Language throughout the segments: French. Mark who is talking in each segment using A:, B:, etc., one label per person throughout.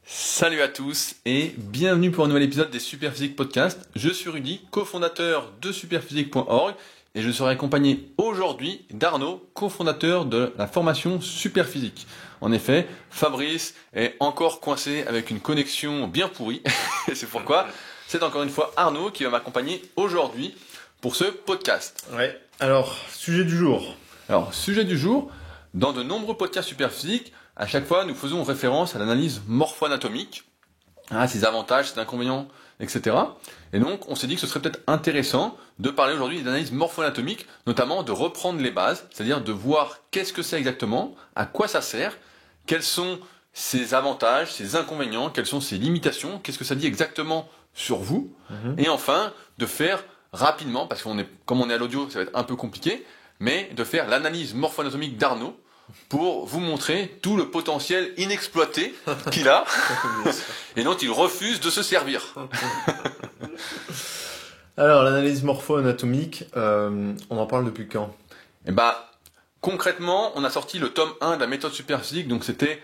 A: Salut à tous et bienvenue pour un nouvel épisode des Superphysique Podcast. Je suis Rudy, cofondateur de superphysique.org et je serai accompagné aujourd'hui d'Arnaud, cofondateur de la formation Superphysique. En effet, Fabrice est encore coincé avec une connexion bien pourrie et c'est pourquoi c'est encore une fois Arnaud qui va m'accompagner aujourd'hui pour ce podcast.
B: Ouais, alors, sujet du jour.
A: Alors, sujet du jour, dans de nombreux podcasts Superphysique, à chaque fois, nous faisons référence à l'analyse morpho-anatomique, à ses avantages, ses inconvénients, etc. Et donc, on s'est dit que ce serait peut-être intéressant de parler aujourd'hui d'analyse morpho-anatomique, notamment de reprendre les bases, c'est-à-dire de voir qu'est-ce que c'est exactement, à quoi ça sert, quels sont ses avantages, ses inconvénients, quelles sont ses limitations, qu'est-ce que ça dit exactement sur vous, et enfin, de faire rapidement, parce comme on est à l'audio, ça va être un peu compliqué, mais de faire l'analyse morpho-anatomique d'Arnaud, pour vous montrer tout le potentiel inexploité qu'il a et dont il refuse de se servir.
B: Alors, l'analyse morpho-anatomique, on en parle depuis quand ?
A: Et concrètement, on a sorti le tome 1 de la méthode Superphysique, donc c'était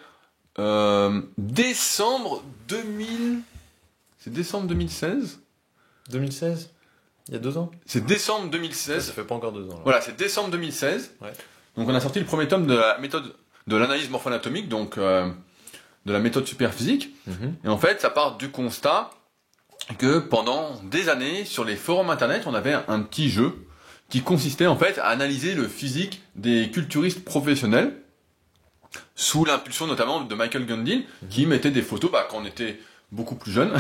A: décembre 2000... C'est décembre 2016 ?
B: 2016 ? Il y a 2 ans ?
A: C'est décembre 2016.
B: Ça fait pas encore 2 ans. Là.
A: Voilà, c'est décembre 2016.
B: Ouais.
A: Donc on a sorti le premier tome de la méthode de l'analyse morpho-anatomique, donc de la méthode Superphysique. Et en fait, ça part du constat que pendant des années, sur les forums internet, on avait un petit jeu qui consistait en fait à analyser le physique des culturistes professionnels, sous l'impulsion notamment de Michael Gundil, qui mettait des photos quand on était beaucoup plus jeune.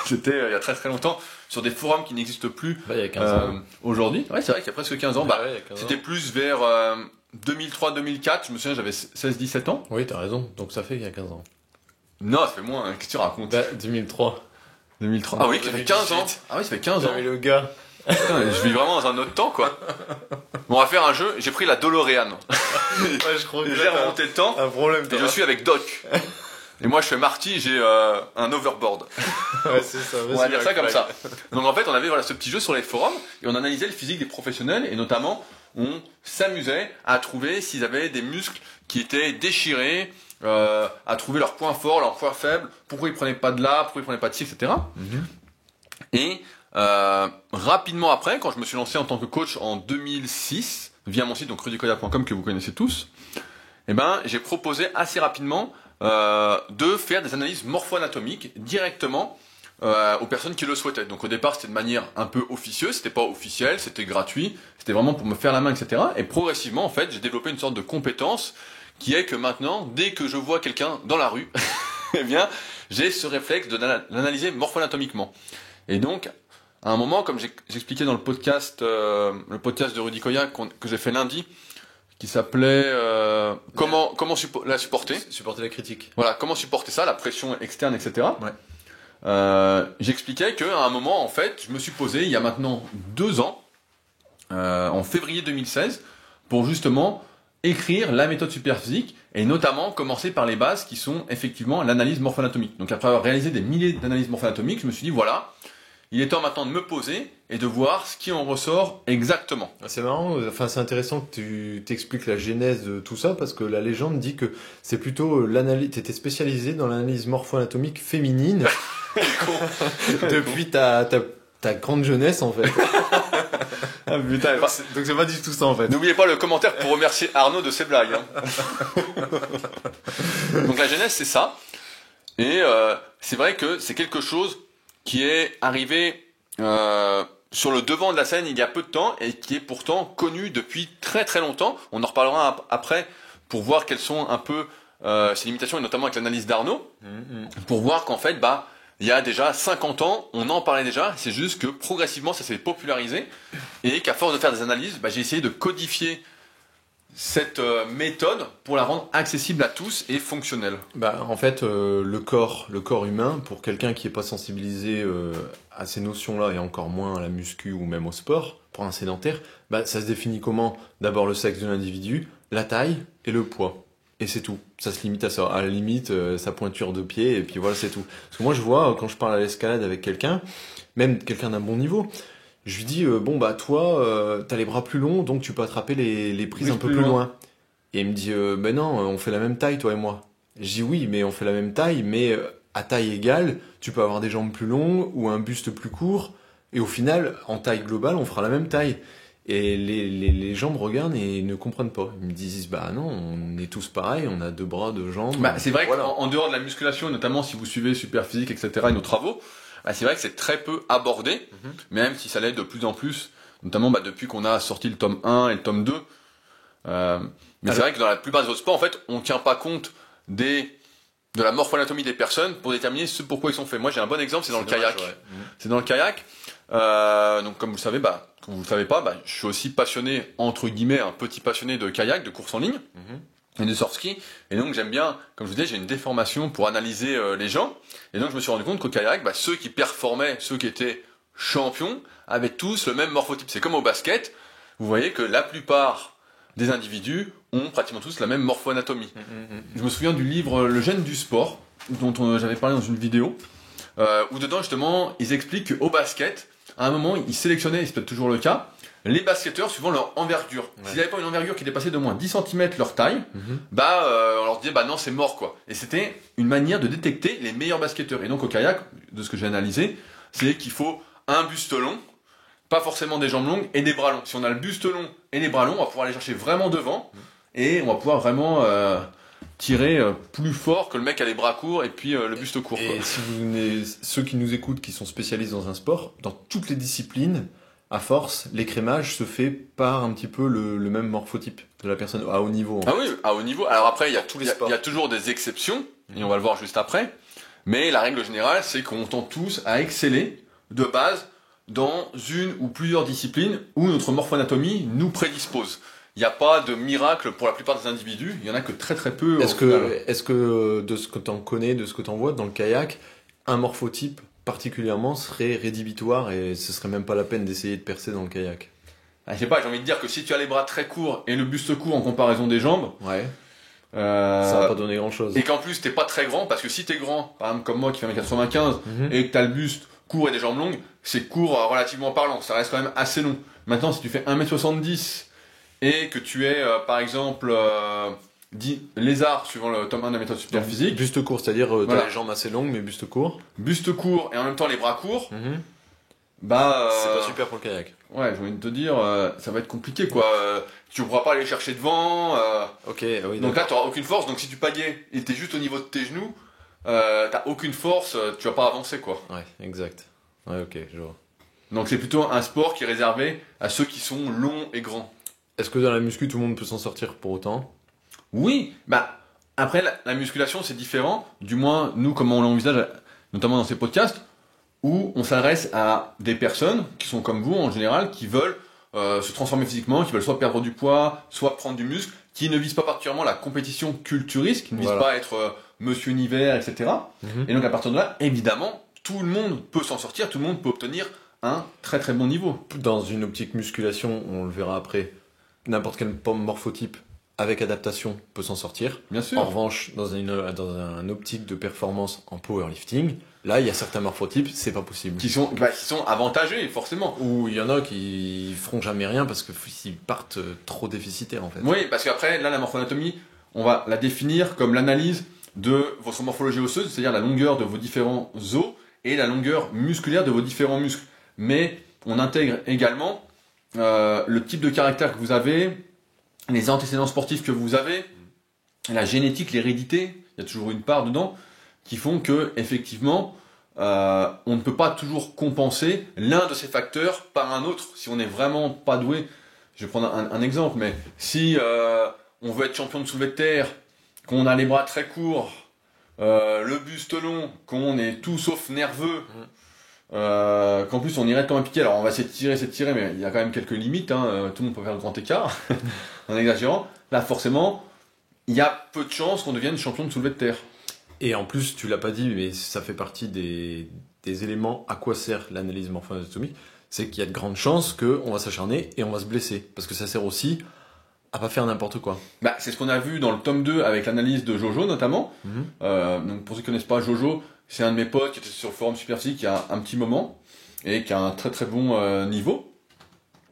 A: C'était il y a très très longtemps, sur des forums qui n'existent plus
B: il y a 15 ans.
A: Aujourd'hui. Ouais, c'est vrai qu'il y a presque 15 ans.
B: Ouais, il y a 15
A: c'était
B: ans.
A: plus vers 2003-2004. Je me souviens, j'avais 16-17 ans.
B: Oui, t'as raison. Donc ça fait il y a 15 ans.
A: Non, ça fait moins. Qu'est-ce que tu racontes
B: 2003.
A: 2003. Ah oui, ça fait 15 ans. Ah oui, ça fait 15 ans.
B: J'avais le gars.
A: Putain, je vis vraiment dans un autre temps, quoi. Bon, on va faire un jeu. J'ai pris la DeLorean.
B: Ouais, je crois que
A: J'ai remonté le temps.
B: un problème.
A: Et je suis avec Doc. Et moi, je fais Marty, j'ai un overboard.
B: Ouais, c'est ça.
A: On va dire ça comme ça. Donc en fait, on avait ce petit jeu sur les forums et on analysait le physique des professionnels et notamment, on s'amusait à trouver s'ils avaient des muscles qui étaient déchirés, à trouver leurs points forts, leurs points faibles, pourquoi ils prenaient pas de là, pourquoi ils prenaient pas de ci, etc. Et rapidement après, quand je me suis lancé en tant que coach en 2006, via mon site donc rudykoya.com que vous connaissez tous, j'ai proposé assez rapidement de faire des analyses morpho-anatomiques directement aux personnes qui le souhaitaient. Donc au départ c'était de manière un peu officieuse, c'était pas officiel, c'était gratuit, c'était vraiment pour me faire la main, etc. Et progressivement en fait j'ai développé une sorte de compétence qui est que maintenant, dès que je vois quelqu'un dans la rue, j'ai ce réflexe de l'analyser morpho-anatomiquement. Et donc à un moment, comme j'expliquais dans le podcast de Rudy Koya que j'ai fait lundi, qui s'appelait comment la supporter.
B: Supporter la critique.
A: Voilà, comment supporter ça, la pression externe, etc.
B: Ouais.
A: J'expliquais qu'à un moment, en fait, je me suis posé, il y a maintenant 2 ans, en février 2016, pour justement écrire la méthode Superphysique, et notamment commencer par les bases qui sont effectivement l'analyse morpho-anatomique. Donc après avoir réalisé des milliers d'analyses morpho-anatomiques, je me suis dit, voilà, il est temps maintenant de me poser et de voir ce qui en ressort exactement.
B: C'est marrant, c'est intéressant que tu t'expliques la genèse de tout ça, parce que la légende dit que c'est plutôt l'analyse, t'étais spécialisé dans l'analyse morpho-anatomique féminine depuis ta grande jeunesse, en fait.
A: Ah putain,
B: Donc c'est pas du tout ça, en fait.
A: N'oubliez pas le commentaire pour remercier Arnaud de ses blagues. Donc la genèse, c'est ça. Et c'est vrai que c'est quelque chose qui est arrivé sur le devant de la scène il y a peu de temps et qui est pourtant connu depuis très très longtemps. On en reparlera après pour voir quelles sont un peu ses limitations, et notamment avec l'analyse d'Arnaud, pour voir qu'en fait, il y a déjà 50 ans, on en parlait déjà, c'est juste que progressivement ça s'est popularisé et qu'à force de faire des analyses, j'ai essayé de codifier cette méthode pour la rendre accessible à tous et fonctionnelle.
B: En fait, le corps humain, pour quelqu'un qui n'est pas sensibilisé à ces notions-là, et encore moins à la muscu ou même au sport, pour un sédentaire, ça se définit comment ? D'abord le sexe de l'individu, la taille et le poids. Et c'est tout. Ça se limite à ça. À la limite, sa pointure de pied, et puis voilà, c'est tout. Parce que moi, je vois, quand je parle à l'escalade avec quelqu'un, même quelqu'un d'un bon niveau, je lui dis, toi, t'as les bras plus longs, donc tu peux attraper les prises un peu plus loin. Et il me dit, non, on fait la même taille, toi et moi. Je dis oui, mais on fait la même taille, mais à taille égale, tu peux avoir des jambes plus longues ou un buste plus court. Et au final, en taille globale, on fera la même taille. Et les gens me regardent et ne comprennent pas. Ils me disent, bah non, on est tous pareils, on a 2 bras, 2 jambes.
A: Bah, c'est vrai
B: voilà.
A: qu'en dehors de la musculation, notamment si vous suivez Superphysique, etc., et nos travaux, bah, c'est vrai que c'est très peu abordé, même si ça l'est de plus en plus, notamment bah, depuis qu'on a sorti le tome 1 et le tome 2. Mais c'est vrai que dans la plupart des autres sports, en fait, on ne tient pas compte de la morpho-anatomie des personnes pour déterminer ce pourquoi ils sont faits. Moi, j'ai un bon exemple, c'est dans le kayak.
B: Ouais.
A: C'est dans le kayak. Donc, comme vous le savez, comme vous le savez pas, je suis aussi passionné, entre guillemets, un petit passionné de kayak, de course en ligne, et de surf-ski. Et donc, j'aime bien, comme je vous disais, j'ai une déformation pour analyser les gens. Et donc, je me suis rendu compte qu'au kayak, ceux qui performaient, ceux qui étaient champions, avaient tous le même morphotype. C'est comme au basket. Vous voyez que la plupart des individus ont pratiquement tous la même morpho-anatomie. Je me souviens du livre Le gène du sport, dont j'avais parlé dans une vidéo, où dedans, justement, ils expliquent qu'au basket, à un moment, ils sélectionnaient, et c'est peut-être toujours le cas, les basketteurs suivant leur envergure. Ouais. S'ils n'avaient pas une envergure qui dépassait de moins 10 cm leur taille, on leur disait, non, c'est mort, quoi. Et c'était une manière de détecter les meilleurs basketteurs. Et donc, au kayak, de ce que j'ai analysé, c'est qu'il faut un buste long, pas forcément des jambes longues et des bras longs. Si on a le buste long et les bras longs, on va pouvoir aller chercher vraiment devant et on va pouvoir vraiment tirer plus fort que le mec qui a les bras courts et puis le buste court.
B: Et si vous venez, ceux qui nous écoutent, qui sont spécialistes dans un sport, dans toutes les disciplines, à force, l'écrémage se fait par un petit peu le même morphotype de la personne à haut niveau.
A: Ah oui, à haut niveau. Alors après, il y a toujours des exceptions et on va le voir juste après. Mais la règle générale, c'est qu'on tend tous à exceller de base dans une ou plusieurs disciplines où notre morpho-anatomie nous prédispose. Il n'y a pas de miracle pour la plupart des individus, il y en a que très très peu.
B: Est-ce que de ce que tu en connais, de ce que tu en vois dans le kayak, un morphotype particulièrement serait rédhibitoire et ce serait même pas la peine d'essayer de percer dans le kayak?
A: Je sais pas, j'ai envie de dire que si tu as les bras très courts et le buste court en comparaison des jambes,
B: ça va pas donner grand chose.
A: Et qu'en plus t'es pas très grand, parce que si t'es grand, par exemple comme moi qui fait 1m95 et que t'as le buste court et des jambes longues, c'est court relativement parlant, ça reste quand même assez long. Maintenant, si tu fais 1m70 et que tu es, par exemple, dit lézard, suivant le tome 1 de la méthode Superphysique.
B: Buste court, c'est-à-dire t'as les jambes assez longues, mais buste court.
A: Buste court et en même temps les bras courts.
B: C'est pas super pour le kayak.
A: Ouais, j'ai envie de te dire, ça va être compliqué, quoi. Tu ne pourras pas aller chercher devant.
B: Ok, oui.
A: Donc là, tu n'auras aucune force. Donc si tu pagayais et t'es juste au niveau de tes genoux, t'as aucune force, tu vas pas avancer, quoi.
B: Ouais, exact. Ouais, ok, je vois.
A: Donc c'est plutôt un sport qui est réservé à ceux qui sont longs et grands.
B: Est-ce que dans la muscu, tout le monde peut s'en sortir pour autant?
A: Oui, après la musculation c'est différent. Du moins, nous, comment on l'envisage, notamment dans ces podcasts, où on s'adresse à des personnes qui sont comme vous en général, qui veulent se transformer physiquement, qui veulent soit perdre du poids, soit prendre du muscle, qui ne visent pas particulièrement la compétition culturiste, qui ne visent pas à être Monsieur Univers, etc. Et donc à partir de là, évidemment, tout le monde peut s'en sortir, tout le monde peut obtenir un très très bon niveau.
B: Dans une optique musculation, on le verra après, n'importe quel morphotype avec adaptation peut s'en sortir.
A: Bien sûr.
B: En revanche, dans un optique de performance en powerlifting, là, il y a certains morphotypes, c'est pas possible.
A: Qui sont avantagés, forcément.
B: Ou il y en a qui feront jamais rien parce qu'ils partent trop déficitaires, en fait.
A: Oui, parce qu'après, là, la morphoanatomie, on va la définir comme l'analyse de votre morphologie osseuse, c'est-à-dire la longueur de vos différents os et la longueur musculaire de vos différents muscles. Mais on intègre également le type de caractère que vous avez, les antécédents sportifs que vous avez, la génétique, l'hérédité, il y a toujours une part dedans, qui font que, effectivement, on ne peut pas toujours compenser l'un de ces facteurs par un autre. Si on n'est vraiment pas doué, je vais prendre un exemple, mais si on veut être champion de soulevé de terre, qu'on a les bras très courts, le buste long, qu'on est tout sauf nerveux, qu'en plus on irait comme un piqué, alors on va s'étirer, mais il y a quand même quelques limites, tout le monde peut faire le grand écart, en exagérant. Là, forcément, il y a peu de chances qu'on devienne champion de soulevé de terre.
B: Et en plus, tu l'as pas dit, mais ça fait partie des éléments à quoi sert l'analyse morpho-anatomique, c'est qu'il y a de grandes chances qu'on va s'acharner et on va se blesser. Parce que ça sert aussi à pas faire n'importe quoi.
A: C'est ce qu'on a vu dans le tome 2 avec l'analyse de Jojo notamment. Donc pour ceux qui ne connaissent pas Jojo, c'est un de mes potes qui était sur le forum Superphysique il y a un petit moment et qui a un très très bon niveau.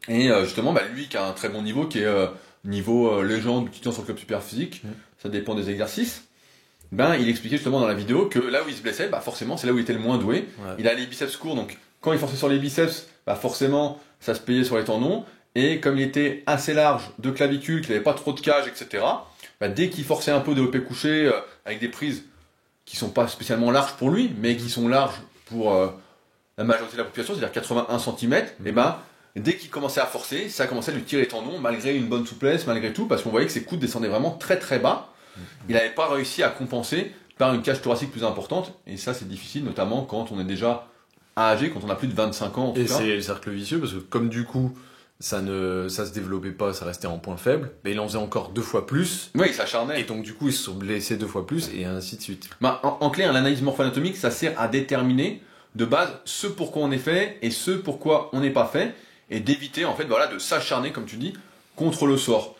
A: Et justement, lui qui a un très bon niveau, qui est niveau légende qui tient sur le club Superphysique, ça dépend des exercices. ben il expliquait justement dans la vidéo que là où il se blessait, bah forcément c'est là où il était le moins doué.
B: Ouais.
A: Il a les biceps courts, donc quand il forçait sur les biceps, bah forcément ça se payait sur les tendons. Et comme il était assez large de clavicule, qu'il n'avait pas trop de cage, etc., bah dès qu'il forçait un peu développé couché avec des prises qui sont pas spécialement larges pour lui, mais qui sont larges pour la majorité de la population, c'est-à-dire 81 cm, et ben dès qu'il commençait à forcer, ça commençait à lui tirer les tendons, malgré une bonne souplesse, malgré tout, parce qu'on voyait que ses coudes descendaient vraiment très très bas. Il n'avait pas réussi à compenser par une cage thoracique plus importante, et ça c'est difficile, notamment quand on est déjà âgé, quand on a plus de 25 ans en tout
B: Et
A: cas.
B: c'est le cercle vicieux parce que comme du coup ça se développait pas, ça restait en point faible, mais il en faisait encore 2 fois plus.
A: Oui, il s'acharnait.
B: Et donc du coup ils se sont blessés 2 fois plus et ainsi de suite.
A: Bah, en clair, l'analyse morpho-anatomique, ça sert à déterminer de base ce pourquoi on est fait et ce pourquoi on n'est pas fait, et d'éviter en fait voilà de s'acharner comme tu dis contre le sort.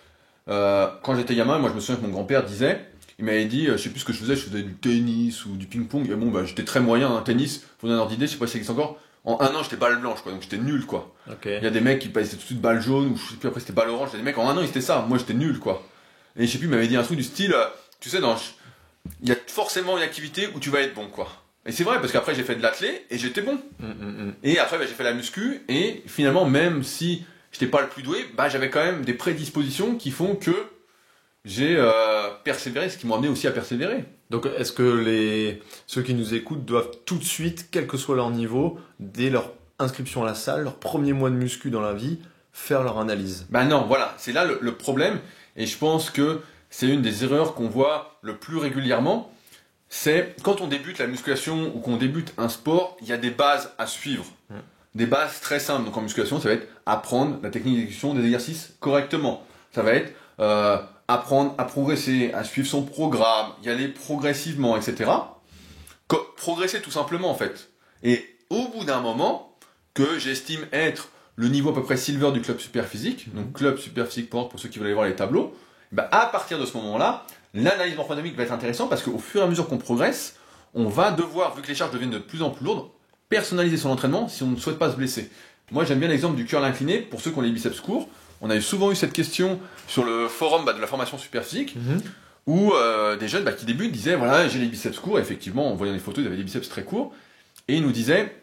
A: Quand j'étais gamin, moi je me souviens que mon grand-père disait, il m'avait dit, je sais plus ce que je faisais du tennis ou du ping-pong, et bon bah j'étais très moyen en tennis, pour donner un ordre d'idée, je sais pas si ça existe encore. En un an j'étais balle blanche quoi, donc j'étais nul quoi.
B: Okay.
A: Il y a des mecs qui passaient tout de suite balle jaune, ou je sais plus après c'était balle orange, il y a des mecs en un an ils étaient ça, moi j'étais nul quoi. Et je sais plus, il m'avait dit un truc du style, tu sais, il y a forcément une activité où tu vas être bon quoi. Et c'est vrai, parce qu'après j'ai fait de l'athlé et j'étais bon. Et après bah, j'ai fait la muscu, et finalement même si j'étais pas le plus doué, bah j'avais quand même des prédispositions qui font que j'ai persévéré, ce qui m'a amené aussi à persévérer.
B: Donc est-ce que ceux qui nous écoutent doivent tout de suite, quel que soit leur niveau, dès leur inscription à la salle, leur premier mois de muscu dans la vie, faire leur analyse?
A: Bah non, voilà, c'est là le problème, et je pense que c'est une des erreurs qu'on voit le plus régulièrement. C'est quand on débute la musculation ou qu'on débute un sport, il y a des bases à suivre. Des bases très simples. Donc en musculation, ça va être apprendre la technique d'exécution des exercices correctement. Ça va être apprendre à progresser, à suivre son programme, y aller progressivement, etc. Progresser tout simplement en fait. Et au bout d'un moment, que j'estime être le niveau à peu près silver du club Superphysique, donc club Superphysique.org pour ceux qui veulent aller voir les tableaux, bah à partir de ce moment-là, l'analyse morpho-anatomique va être intéressante parce qu'au fur et à mesure qu'on progresse, on va devoir, vu que les charges deviennent de plus en plus lourdes, personnaliser son entraînement si on ne souhaite pas se blesser. Moi j'aime bien l'exemple du curl incliné pour ceux qui ont les biceps courts. On a souvent eu cette question sur le forum de la formation Superphysique, où des jeunes qui débutent disaient voilà j'ai les biceps courts, et effectivement en voyant les photos ils avaient des biceps très courts, et ils nous disaient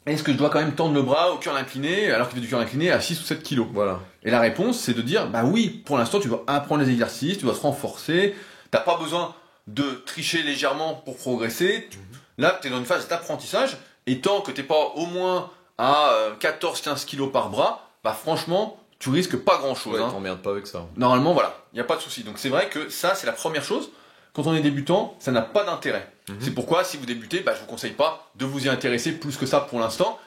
A: est-ce que je dois quand même tendre le bras au curl incliné alors qu'il fait du curl incliné à 6 ou 7 kilos?
B: Voilà.
A: Et la réponse, c'est de dire, bah oui, pour l'instant, tu dois apprendre les exercices, tu dois te renforcer, t'as pas besoin de tricher légèrement pour progresser. Là, tu es dans une phase d'apprentissage, et tant que t'es pas au moins à 14-15 kilos par bras, bah franchement, tu risques pas grand-chose.
B: Ouais, t'emmerdes pas avec ça.
A: Normalement, voilà, il n'y a pas de souci. Donc c'est vrai que ça, c'est la première chose. Quand on est débutant, ça n'a pas d'intérêt. C'est pourquoi, si vous débutez, bah, je vous conseille pas de vous y intéresser plus que ça pour l'instant,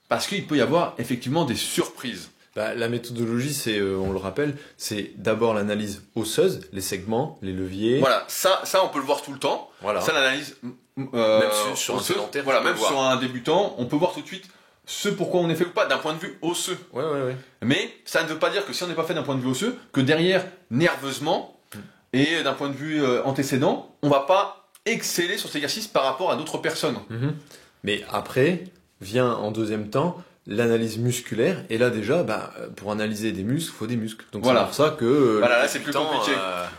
A: parce qu'il peut y avoir effectivement des surprises.
B: Bah, la méthodologie, c'est, on le rappelle, c'est d'abord l'analyse osseuse, les segments, les leviers.
A: Voilà, ça on peut le voir tout le temps.
B: Voilà.
A: Ça, l'analyse
B: Même sur un
A: osseuse,
B: sédentaire,
A: voilà,
B: tu peux
A: même
B: le voir.
A: sur un débutant, on peut voir tout de suite ce pourquoi on est fait ou pas d'un point de vue osseux.
B: Ouais.
A: Mais ça ne veut pas dire que si on n'est pas fait d'un point de vue osseux, que derrière, nerveusement, et d'un point de vue antécédent, on va pas exceller sur cet exercice par rapport à d'autres personnes.
B: Mais après, vient en deuxième temps l'analyse musculaire, et là déjà, pour analyser des muscles, il faut des muscles. Donc
A: Voilà.
B: c'est pour ça que...
A: Voilà, là c'est plus compliqué.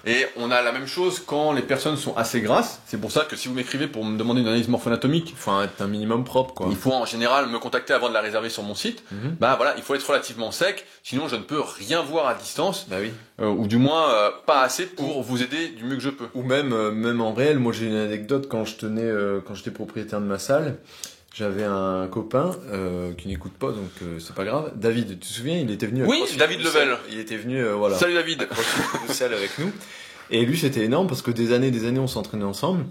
A: Et on a la même chose quand les personnes sont assez grasses. C'est pour ça que si vous m'écrivez pour me demander une analyse morpho-anatomique,
B: il faut être un minimum propre, quoi.
A: il faut en général me contacter avant de la réserver sur mon site. Voilà, il faut être relativement sec, sinon je ne peux rien voir à distance,
B: Bah oui.
A: ou du moins pas assez pour vous aider du mieux que je peux.
B: Ou même en réel, moi j'ai une anecdote quand j'étais propriétaire de ma salle. J'avais un copain qui n'écoute pas, donc c'est pas grave. David, tu te souviens, il était venu.
A: Oui, David Level.
B: Il était venu, voilà.
A: Salut David.
B: Salle avec nous. Et lui, c'était énorme parce que des années, on s'entraînait ensemble.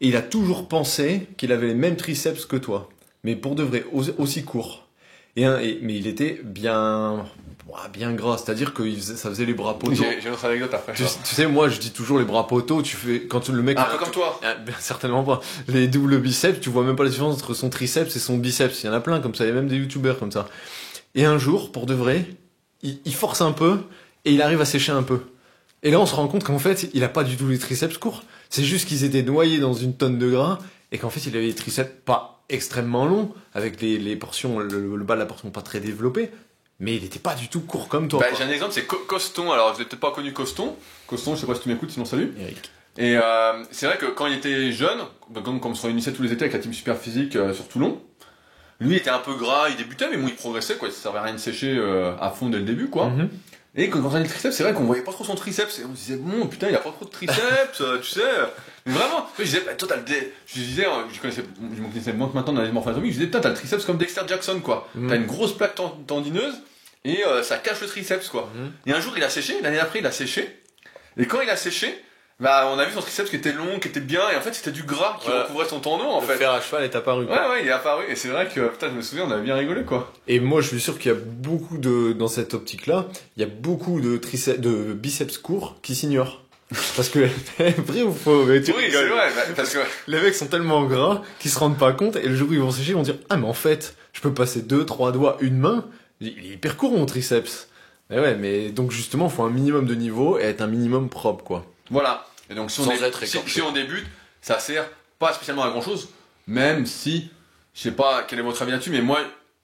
B: Et il a toujours pensé qu'il avait les mêmes triceps que toi, mais pour de vrai, aussi court. Mais il était bien gras, c'est-à-dire que ça faisait les bras poteaux.
A: J'ai une autre anecdote après.
B: Tu sais, moi, je dis toujours les bras poteaux. Quand le mec.
A: Un peu comme toi.
B: Certainement pas. Les doubles biceps, tu vois même pas la différence entre son triceps et son biceps. Il y en a plein comme ça. Il y a même des youtubeurs comme ça. Et un jour, pour de vrai, il force un peu et il arrive à sécher un peu. Et là, on se rend compte qu'en fait, il a pas du tout les triceps courts. C'est juste qu'ils étaient noyés dans une tonne de gras et qu'en fait, il avait les triceps pas extrêmement longs, avec les portions, le bas de la portion pas très développé. Mais il était pas du tout court comme toi.
A: J'ai un exemple, c'est Coston. Alors, vous n'êtes peut-être pas connu Coston. Coston, je sais pas si tu m'écoutes, sinon salut.
B: Eric.
A: Et c'est vrai que quand il était jeune, comme on se réunissait tous les étés avec la team super physique sur Toulon, lui était un peu gras, il débutait, mais bon, il progressait, quoi. Ça servait à rien de sécher à fond dès le début, quoi. Et quand on avait le triceps, c'est vrai qu'on voyait pas trop son triceps. Et on se disait, bon, putain, il a pas trop de triceps, tu sais. Mais vraiment. Je disais, toi, t'as le je disais, je me connaissais moins que maintenant dans les morphologies, je disais, putain, t'as le triceps comme Dexter Jackson, quoi. T'as une grosse plaque tendineuse, et ça cache le triceps, quoi. Et un jour, il a séché, l'année d'après, il a séché. Et quand il a séché, bah, on a vu son triceps qui était long, qui était bien, et en fait, c'était du gras qui recouvrait son tendon, en fait.
B: Le fer à cheval est apparu, quoi.
A: Ouais, il est apparu, et c'est vrai que, putain, je me souviens, on avait bien rigolé, quoi.
B: Et moi, je suis sûr qu'il y a beaucoup dans cette optique-là, il y a beaucoup de biceps courts qui s'ignorent. Parce que, vrai ou faux?
A: Oui, c'est vrai, parce que
B: les mecs sont tellement gras qu'ils se rendent pas compte, et le jour où ils vont sécher, ils vont dire, ah, mais en fait, je peux passer 2, 3 doigts, une main, il est hyper court, mon triceps. Mais ouais, mais donc justement, il faut un minimum de niveau et être un minimum propre, quoi.
A: Voilà. Et donc, si on débute, ça sert pas spécialement à grand chose, même si, je sais pas quel est votre avis là-dessus, mais moi,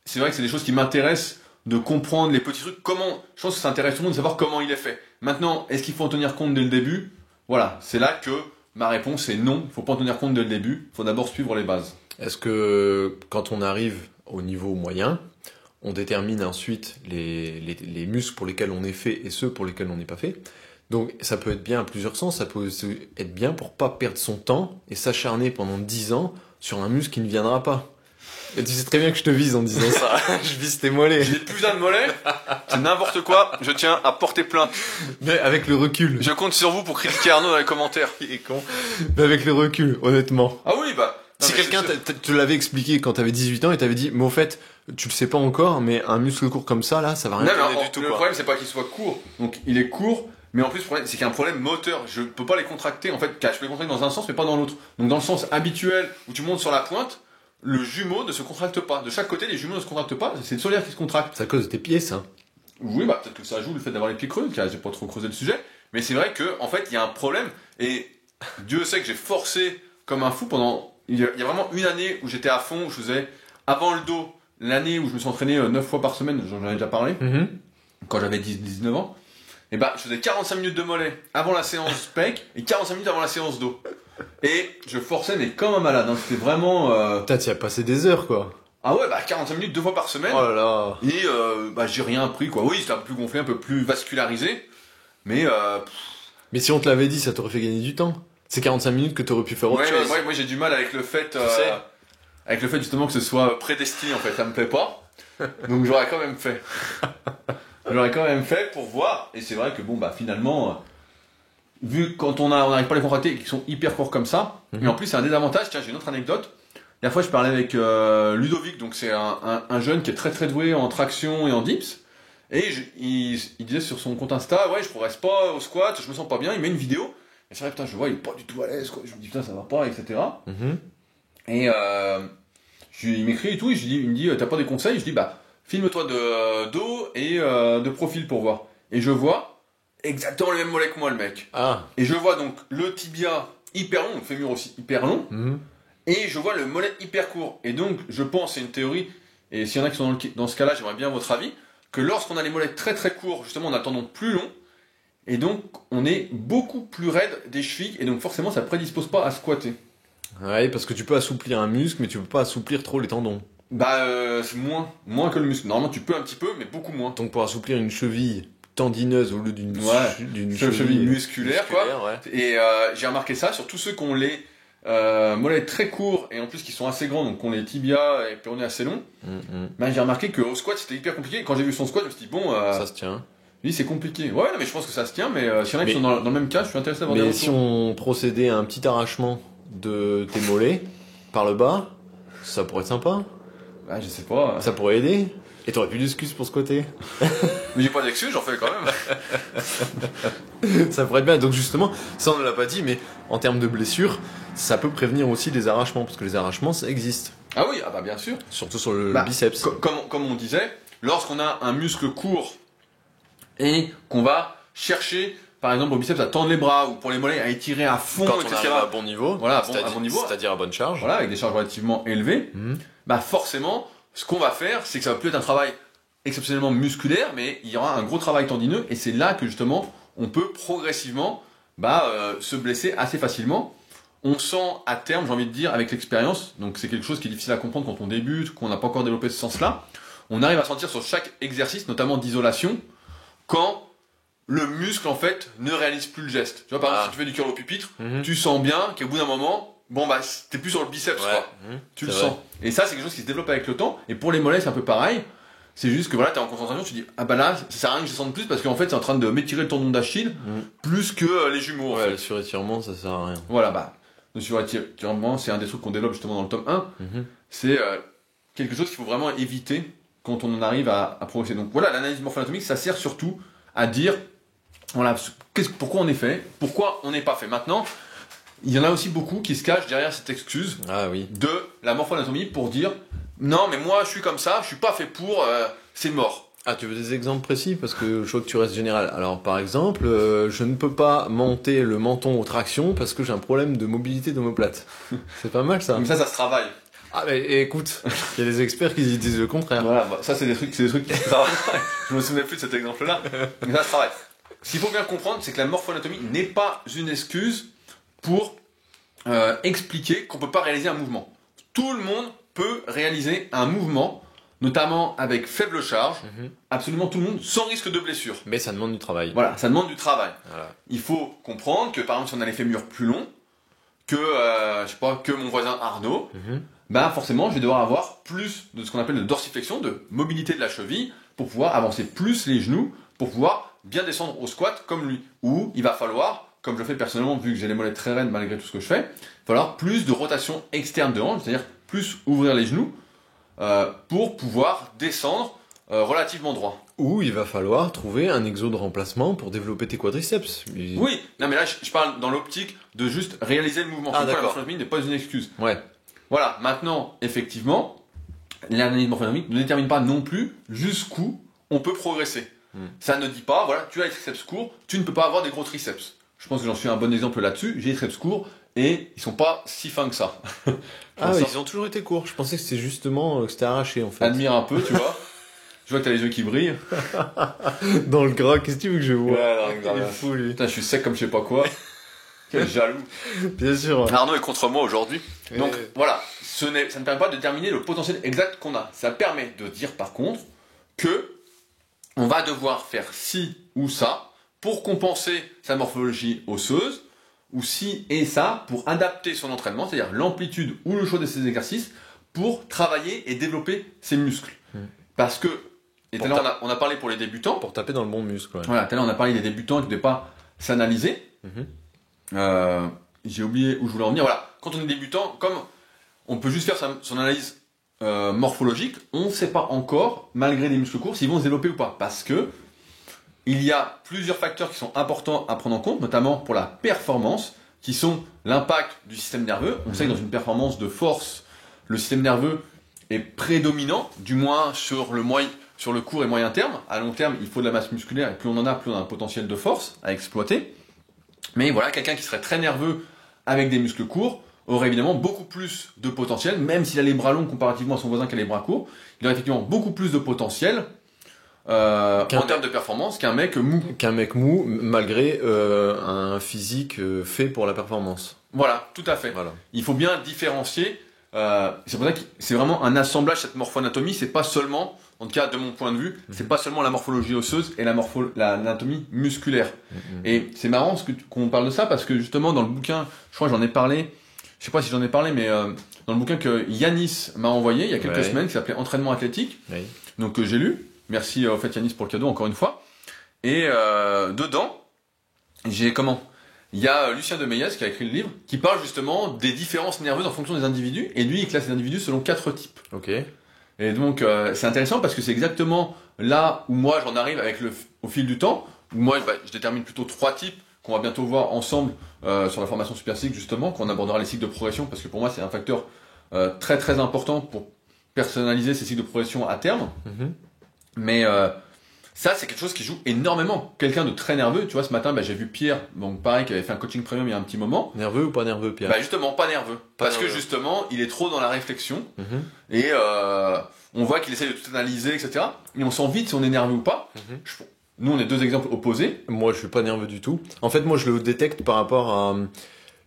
A: c'est vrai que c'est des choses qui m'intéressent de comprendre les petits trucs, je pense que ça intéresse tout le monde de savoir comment il est fait. Maintenant, est-ce qu'il faut en tenir compte dès le début? Voilà. C'est là que ma réponse est non. Il faut pas en tenir compte dès le début. Il faut d'abord suivre les bases.
B: Est-ce que, quand on arrive au niveau moyen, on détermine ensuite les muscles pour lesquels on est fait et ceux pour lesquels on n'est pas fait? Donc ça peut être bien à plusieurs sens, ça peut aussi être bien pour pas perdre son temps et s'acharner pendant 10 ans sur un muscle qui ne viendra pas. Et tu sais très bien que je te vise en disant ça. Je vise tes mollets.
A: J'ai plus d'un de mollets. C'est n'importe quoi. Je tiens à porter plainte.
B: Mais avec le recul.
A: Je compte sur vous pour critiquer Arnaud dans les commentaires.
B: Il est con. Mais avec le recul, honnêtement.
A: Ah oui, bah.
B: Si quelqu'un te l'avait expliqué quand t'avais 18 ans et t'avait dit, mais au fait, tu le sais pas encore, mais un muscle court comme ça, là, ça va rien donner du tout.
A: Le problème, c'est pas qu'il soit court. Donc, il est court. Mais en plus, le problème, c'est qu'il y a un problème moteur. Je peux pas les contracter. En fait, je peux les contracter dans un sens, mais pas dans l'autre. Donc, dans le sens habituel, où tu montes sur la pointe, le jumeau ne se contracte pas. De chaque côté, les jumeaux ne se contractent pas. C'est le solaire qui se contracte.
B: C'est à cause de tes pieds, ça.
A: Oui, bah, peut-être que ça joue le fait d'avoir les pieds creux. J'ai pas trop creusé le sujet. Mais c'est vrai que, en fait, il y a un problème. Et Dieu sait que j'ai forcé comme un fou pendant, il y a vraiment une année où j'étais à fond, où je faisais, avant le dos, l'année où je me suis entraîné 9 fois par semaine, j'en ai déjà parlé, quand j'avais 19 ans. Et bah, je faisais 45 minutes de mollet avant la séance pec et 45 minutes avant la séance dos. Et je forçais, mais comme un malade, hein. C'était vraiment,
B: Putain, tu as passé des heures, quoi.
A: Ah ouais, bah, 45 minutes 2 fois par semaine.
B: Oh là là.
A: Et, bah, j'ai rien appris, quoi. Oui, c'était un peu plus gonflé, un peu plus vascularisé. Mais,
B: Mais si on te l'avait dit, ça t'aurait fait gagner du temps. C'est 45 minutes que t'aurais pu faire autre chose.
A: Moi, j'ai du mal avec le fait, avec le fait justement que ce soit prédestiné, en fait. Ça me plaît pas. Donc, j'aurais quand même fait. J'aurais quand même fait pour voir. Et c'est vrai que bon, bah, finalement, vu quand on n'arrive pas à les contracter et qu'ils sont hyper courts comme ça, mais en plus, c'est un désavantage. Tiens, j'ai une autre anecdote. La fois, je parlais avec Ludovic, donc c'est un jeune qui est très très doué en traction et en dips. Et il disait sur son compte Insta, ouais, je progresse pas au squat, je me sens pas bien. Il met une vidéo. Et c'est vrai, putain, je vois, il est pas du tout à l'aise, quoi. Je me dis, putain, ça va pas, etc. Et il m'écrit et tout, et il me dit, t'as pas des conseils? Je dis, bah, filme-toi de dos et de profil pour voir. Et je vois exactement le même mollet que moi, le mec.
B: Ah.
A: Et je vois donc le tibia hyper long, le fémur aussi hyper long. Et je vois le mollet hyper court. Et donc, je pense, c'est une théorie, et s'il y en a qui sont dans ce cas-là, j'aimerais bien votre avis, que lorsqu'on a les mollets très très courts, justement, on a le tendon plus long, et donc on est beaucoup plus raide des chevilles, et donc forcément, ça prédispose pas à squatter.
B: Ouais, parce que tu peux assouplir un muscle, mais tu peux pas assouplir trop les tendons.
A: Bah, c'est moins que le muscle. Normalement, tu peux un petit peu, mais beaucoup moins.
B: Donc pour assouplir une cheville tendineuse au lieu d'une
A: cheville musculaire, quoi.
B: Ouais.
A: Et j'ai remarqué ça sur tous ceux qui ont les mollets très courts et en plus qui sont assez grands, donc qui ont les tibias et péronés assez longs. Bah, j'ai remarqué qu'au squat c'était hyper compliqué. Quand j'ai vu son squat, je me suis dit bon,
B: ça se tient.
A: Lui c'est compliqué. Ouais, non, mais je pense que ça se tient. Mais s'il y en a qui sont dans le même cas, je suis intéressé d'avoir des retours.
B: Mais si on procédait à un petit arrachement de tes mollets par le bas, ça pourrait être sympa.
A: Bah, je sais pas.
B: Ça pourrait aider. Et t'aurais plus d'excuses pour squatter.
A: Mais j'ai pas d'excuses, j'en fais quand même.
B: Ça pourrait être bien. Donc justement, ça on ne l'a pas dit, mais en termes de blessures, ça peut prévenir aussi les arrachements, parce que les arrachements, ça existe.
A: Ah oui, ah bah bien sûr.
B: Surtout sur le biceps.
A: Comme on disait, lorsqu'on a un muscle court et qu'on va chercher, par exemple au biceps, à tendre les bras, ou pour les mollets, à étirer à fond,
B: quand
A: etc.
B: on arrive à bon niveau,
A: voilà, à bon niveau,
B: c'est-à-dire à bonne charge.
A: Voilà, avec des charges relativement élevées, bah forcément, ce qu'on va faire, c'est que ça va plus être un travail exceptionnellement musculaire, mais il y aura un gros travail tendineux, et c'est là que justement, on peut progressivement se blesser assez facilement. On sent à terme, j'ai envie de dire, avec l'expérience, donc c'est quelque chose qui est difficile à comprendre quand on débute, qu'on n'a pas encore développé ce sens-là, on arrive à sentir sur chaque exercice, notamment d'isolation, quand le muscle, en fait, ne réalise plus le geste. Tu vois, par exemple, si tu fais du curl au pupitre, tu sens bien qu'au bout d'un moment, t'es plus sur le biceps, quoi. Tu le sens. Et ça, c'est quelque chose qui se développe avec le temps. Et pour les mollets, c'est un peu pareil. C'est juste que voilà, t'es en concentration, tu dis, ah bah là, ça sert à rien que je sente plus parce qu'en fait, c'est en train de m'étirer le tendon d'Achille plus que les jumeaux.
B: Ouais, le surétirement, ça sert à rien.
A: Voilà, le surétirement, c'est un des trucs qu'on développe justement dans le tome 1. C'est quelque chose qu'il faut vraiment éviter quand on en arrive à progresser. Donc voilà, l'analyse morpho-anatomique, ça sert surtout à dire, voilà, pourquoi on est fait, pourquoi on n'est pas fait. Maintenant, il y en a aussi beaucoup qui se cachent derrière cette excuse de la morpho-anatomie pour dire, non, mais moi, je suis comme ça, je suis pas fait pour, c'est mort.
B: Ah, tu veux des exemples précis? Parce que je vois que tu restes général. Alors, par exemple, je ne peux pas monter le menton aux tractions parce que j'ai un problème de mobilité d'omoplate. C'est pas mal, ça.
A: Donc ça se travaille.
B: Ah, mais écoute, il y a des experts qui disent le contraire.
A: Voilà, ça, c'est des trucs qui se travaillent. Je me souvenais plus de cet exemple-là. Mais ça se travaille. Ce qu'il faut bien comprendre, c'est que la morpho-anatomie n'est pas une excuse pour expliquer qu'on peut pas réaliser un mouvement. Tout le monde peut réaliser un mouvement, notamment avec faible charge, absolument tout le monde, sans risque de blessure.
B: Mais ça demande du travail.
A: Voilà, ça demande du travail.
B: Voilà.
A: Il faut comprendre que, par exemple, si on a l'effet mur plus long, que, que mon voisin Arnaud, forcément, je vais devoir avoir plus de ce qu'on appelle de dorsiflexion, de mobilité de la cheville, pour pouvoir avancer plus les genoux, pour pouvoir bien descendre au squat comme lui. Ou il va falloir, comme je le fais personnellement, vu que j'ai les mollets très raides malgré tout ce que je fais, il va falloir plus de rotation externe de hanche, c'est-à-dire plus ouvrir les genoux pour pouvoir descendre relativement droit.
B: Ou il va falloir trouver un exo de remplacement pour développer tes quadriceps.
A: Oui, non mais là je parle dans l'optique de juste réaliser le mouvement.
B: Ah, d'accord.
A: La morpho-anatomie n'est pas une excuse.
B: Ouais.
A: Voilà, maintenant, effectivement, l'analyse morpho-anatomique ne détermine pas non plus jusqu'où on peut progresser. Ça ne dit pas, voilà, tu as les triceps courts, tu ne peux pas avoir des gros triceps. Je pense que j'en suis un bon exemple là-dessus. J'ai les triceps courts et ils sont pas si fins que ça.
B: Ah oui, ils ont toujours été courts. Je pensais que c'était justement que c'était arraché en fait.
A: Admire un peu, tu vois. Je vois que t'as les yeux qui brillent.
B: Dans le gras, qu'est-ce que tu veux que je vois?
A: Ouais, dans le gras.
B: Il est fou lui.
A: Putain, je suis sec comme je sais pas quoi. Quel jaloux.
B: Bien sûr. Ouais.
A: Arnaud est contre moi aujourd'hui. Donc voilà, ça ne permet pas de déterminer le potentiel exact qu'on a. Ça permet de dire par contre que on va devoir faire ci ou ça pour compenser sa morphologie osseuse, ou ci et ça pour adapter son entraînement, c'est-à-dire l'amplitude ou le choix de ses exercices pour travailler et développer ses muscles. Parce que, et tout à l'heure on a parlé pour les débutants.
B: Pour taper dans le bon muscle. Ouais.
A: Voilà, tout à l'heure on a parlé des débutants qui ne devaient pas s'analyser. J'ai oublié où je voulais en venir. Voilà, quand on est débutant, comme on peut juste faire son analyse morphologique, on ne sait pas encore, malgré des muscles courts, s'ils vont se développer ou pas. Parce que il y a plusieurs facteurs qui sont importants à prendre en compte, notamment pour la performance, qui sont l'impact du système nerveux. On sait que dans une performance de force, le système nerveux est prédominant, du moins sur le court et moyen terme. À long terme, il faut de la masse musculaire, et plus on en a, plus on a un potentiel de force à exploiter. Mais voilà, quelqu'un qui serait très nerveux avec des muscles courts aurait évidemment beaucoup plus de potentiel, même s'il a les bras longs comparativement à son voisin qui a les bras courts, il aurait effectivement beaucoup plus de potentiel en termes de performance qu'un mec mou.
B: Qu'un mec mou, malgré un physique fait pour la performance.
A: Voilà, tout à fait. Voilà. Il faut bien différencier. C'est pour ça que c'est vraiment un assemblage, cette morpho-anatomie. C'est pas seulement, en tout cas de mon point de vue, c'est pas seulement la morphologie osseuse et l'anatomie musculaire. Et c'est marrant qu'on parle de ça parce que justement dans le bouquin, je crois que j'en ai parlé. Je sais pas si j'en ai parlé, mais dans le bouquin que Yanis m'a envoyé il y a quelques semaines, qui s'appelait Entraînement athlétique, donc que j'ai lu. Merci au fait Yanis pour le cadeau encore une fois. Et dedans, il y a Lucien de Meillas qui a écrit le livre, qui parle justement des différences nerveuses en fonction des individus, et lui il classe les individus selon 4 types.
B: Ok.
A: Et donc c'est intéressant parce que c'est exactement là où moi j'en arrive au fil du temps, où moi je détermine plutôt 3 types qu'on va bientôt voir ensemble sur la formation Super Cycle justement, qu'on abordera les cycles de progression, parce que pour moi c'est un facteur très très important pour personnaliser ces cycles de progression à terme. Mais ça, c'est quelque chose qui joue énormément. Quelqu'un de très nerveux, tu vois, ce matin, j'ai vu Pierre, donc pareil, qui avait fait un coaching premium il y a un petit moment.
B: Nerveux ou pas nerveux, Pierre?
A: Justement, pas nerveux. Parce que justement, il est trop dans la réflexion. Et on voit qu'il essaie de tout analyser, etc. Et on sent vite si on est nerveux ou pas. nous on est deux exemples opposés.
B: Moi, je suis pas nerveux du tout. En fait, moi, je le détecte par rapport à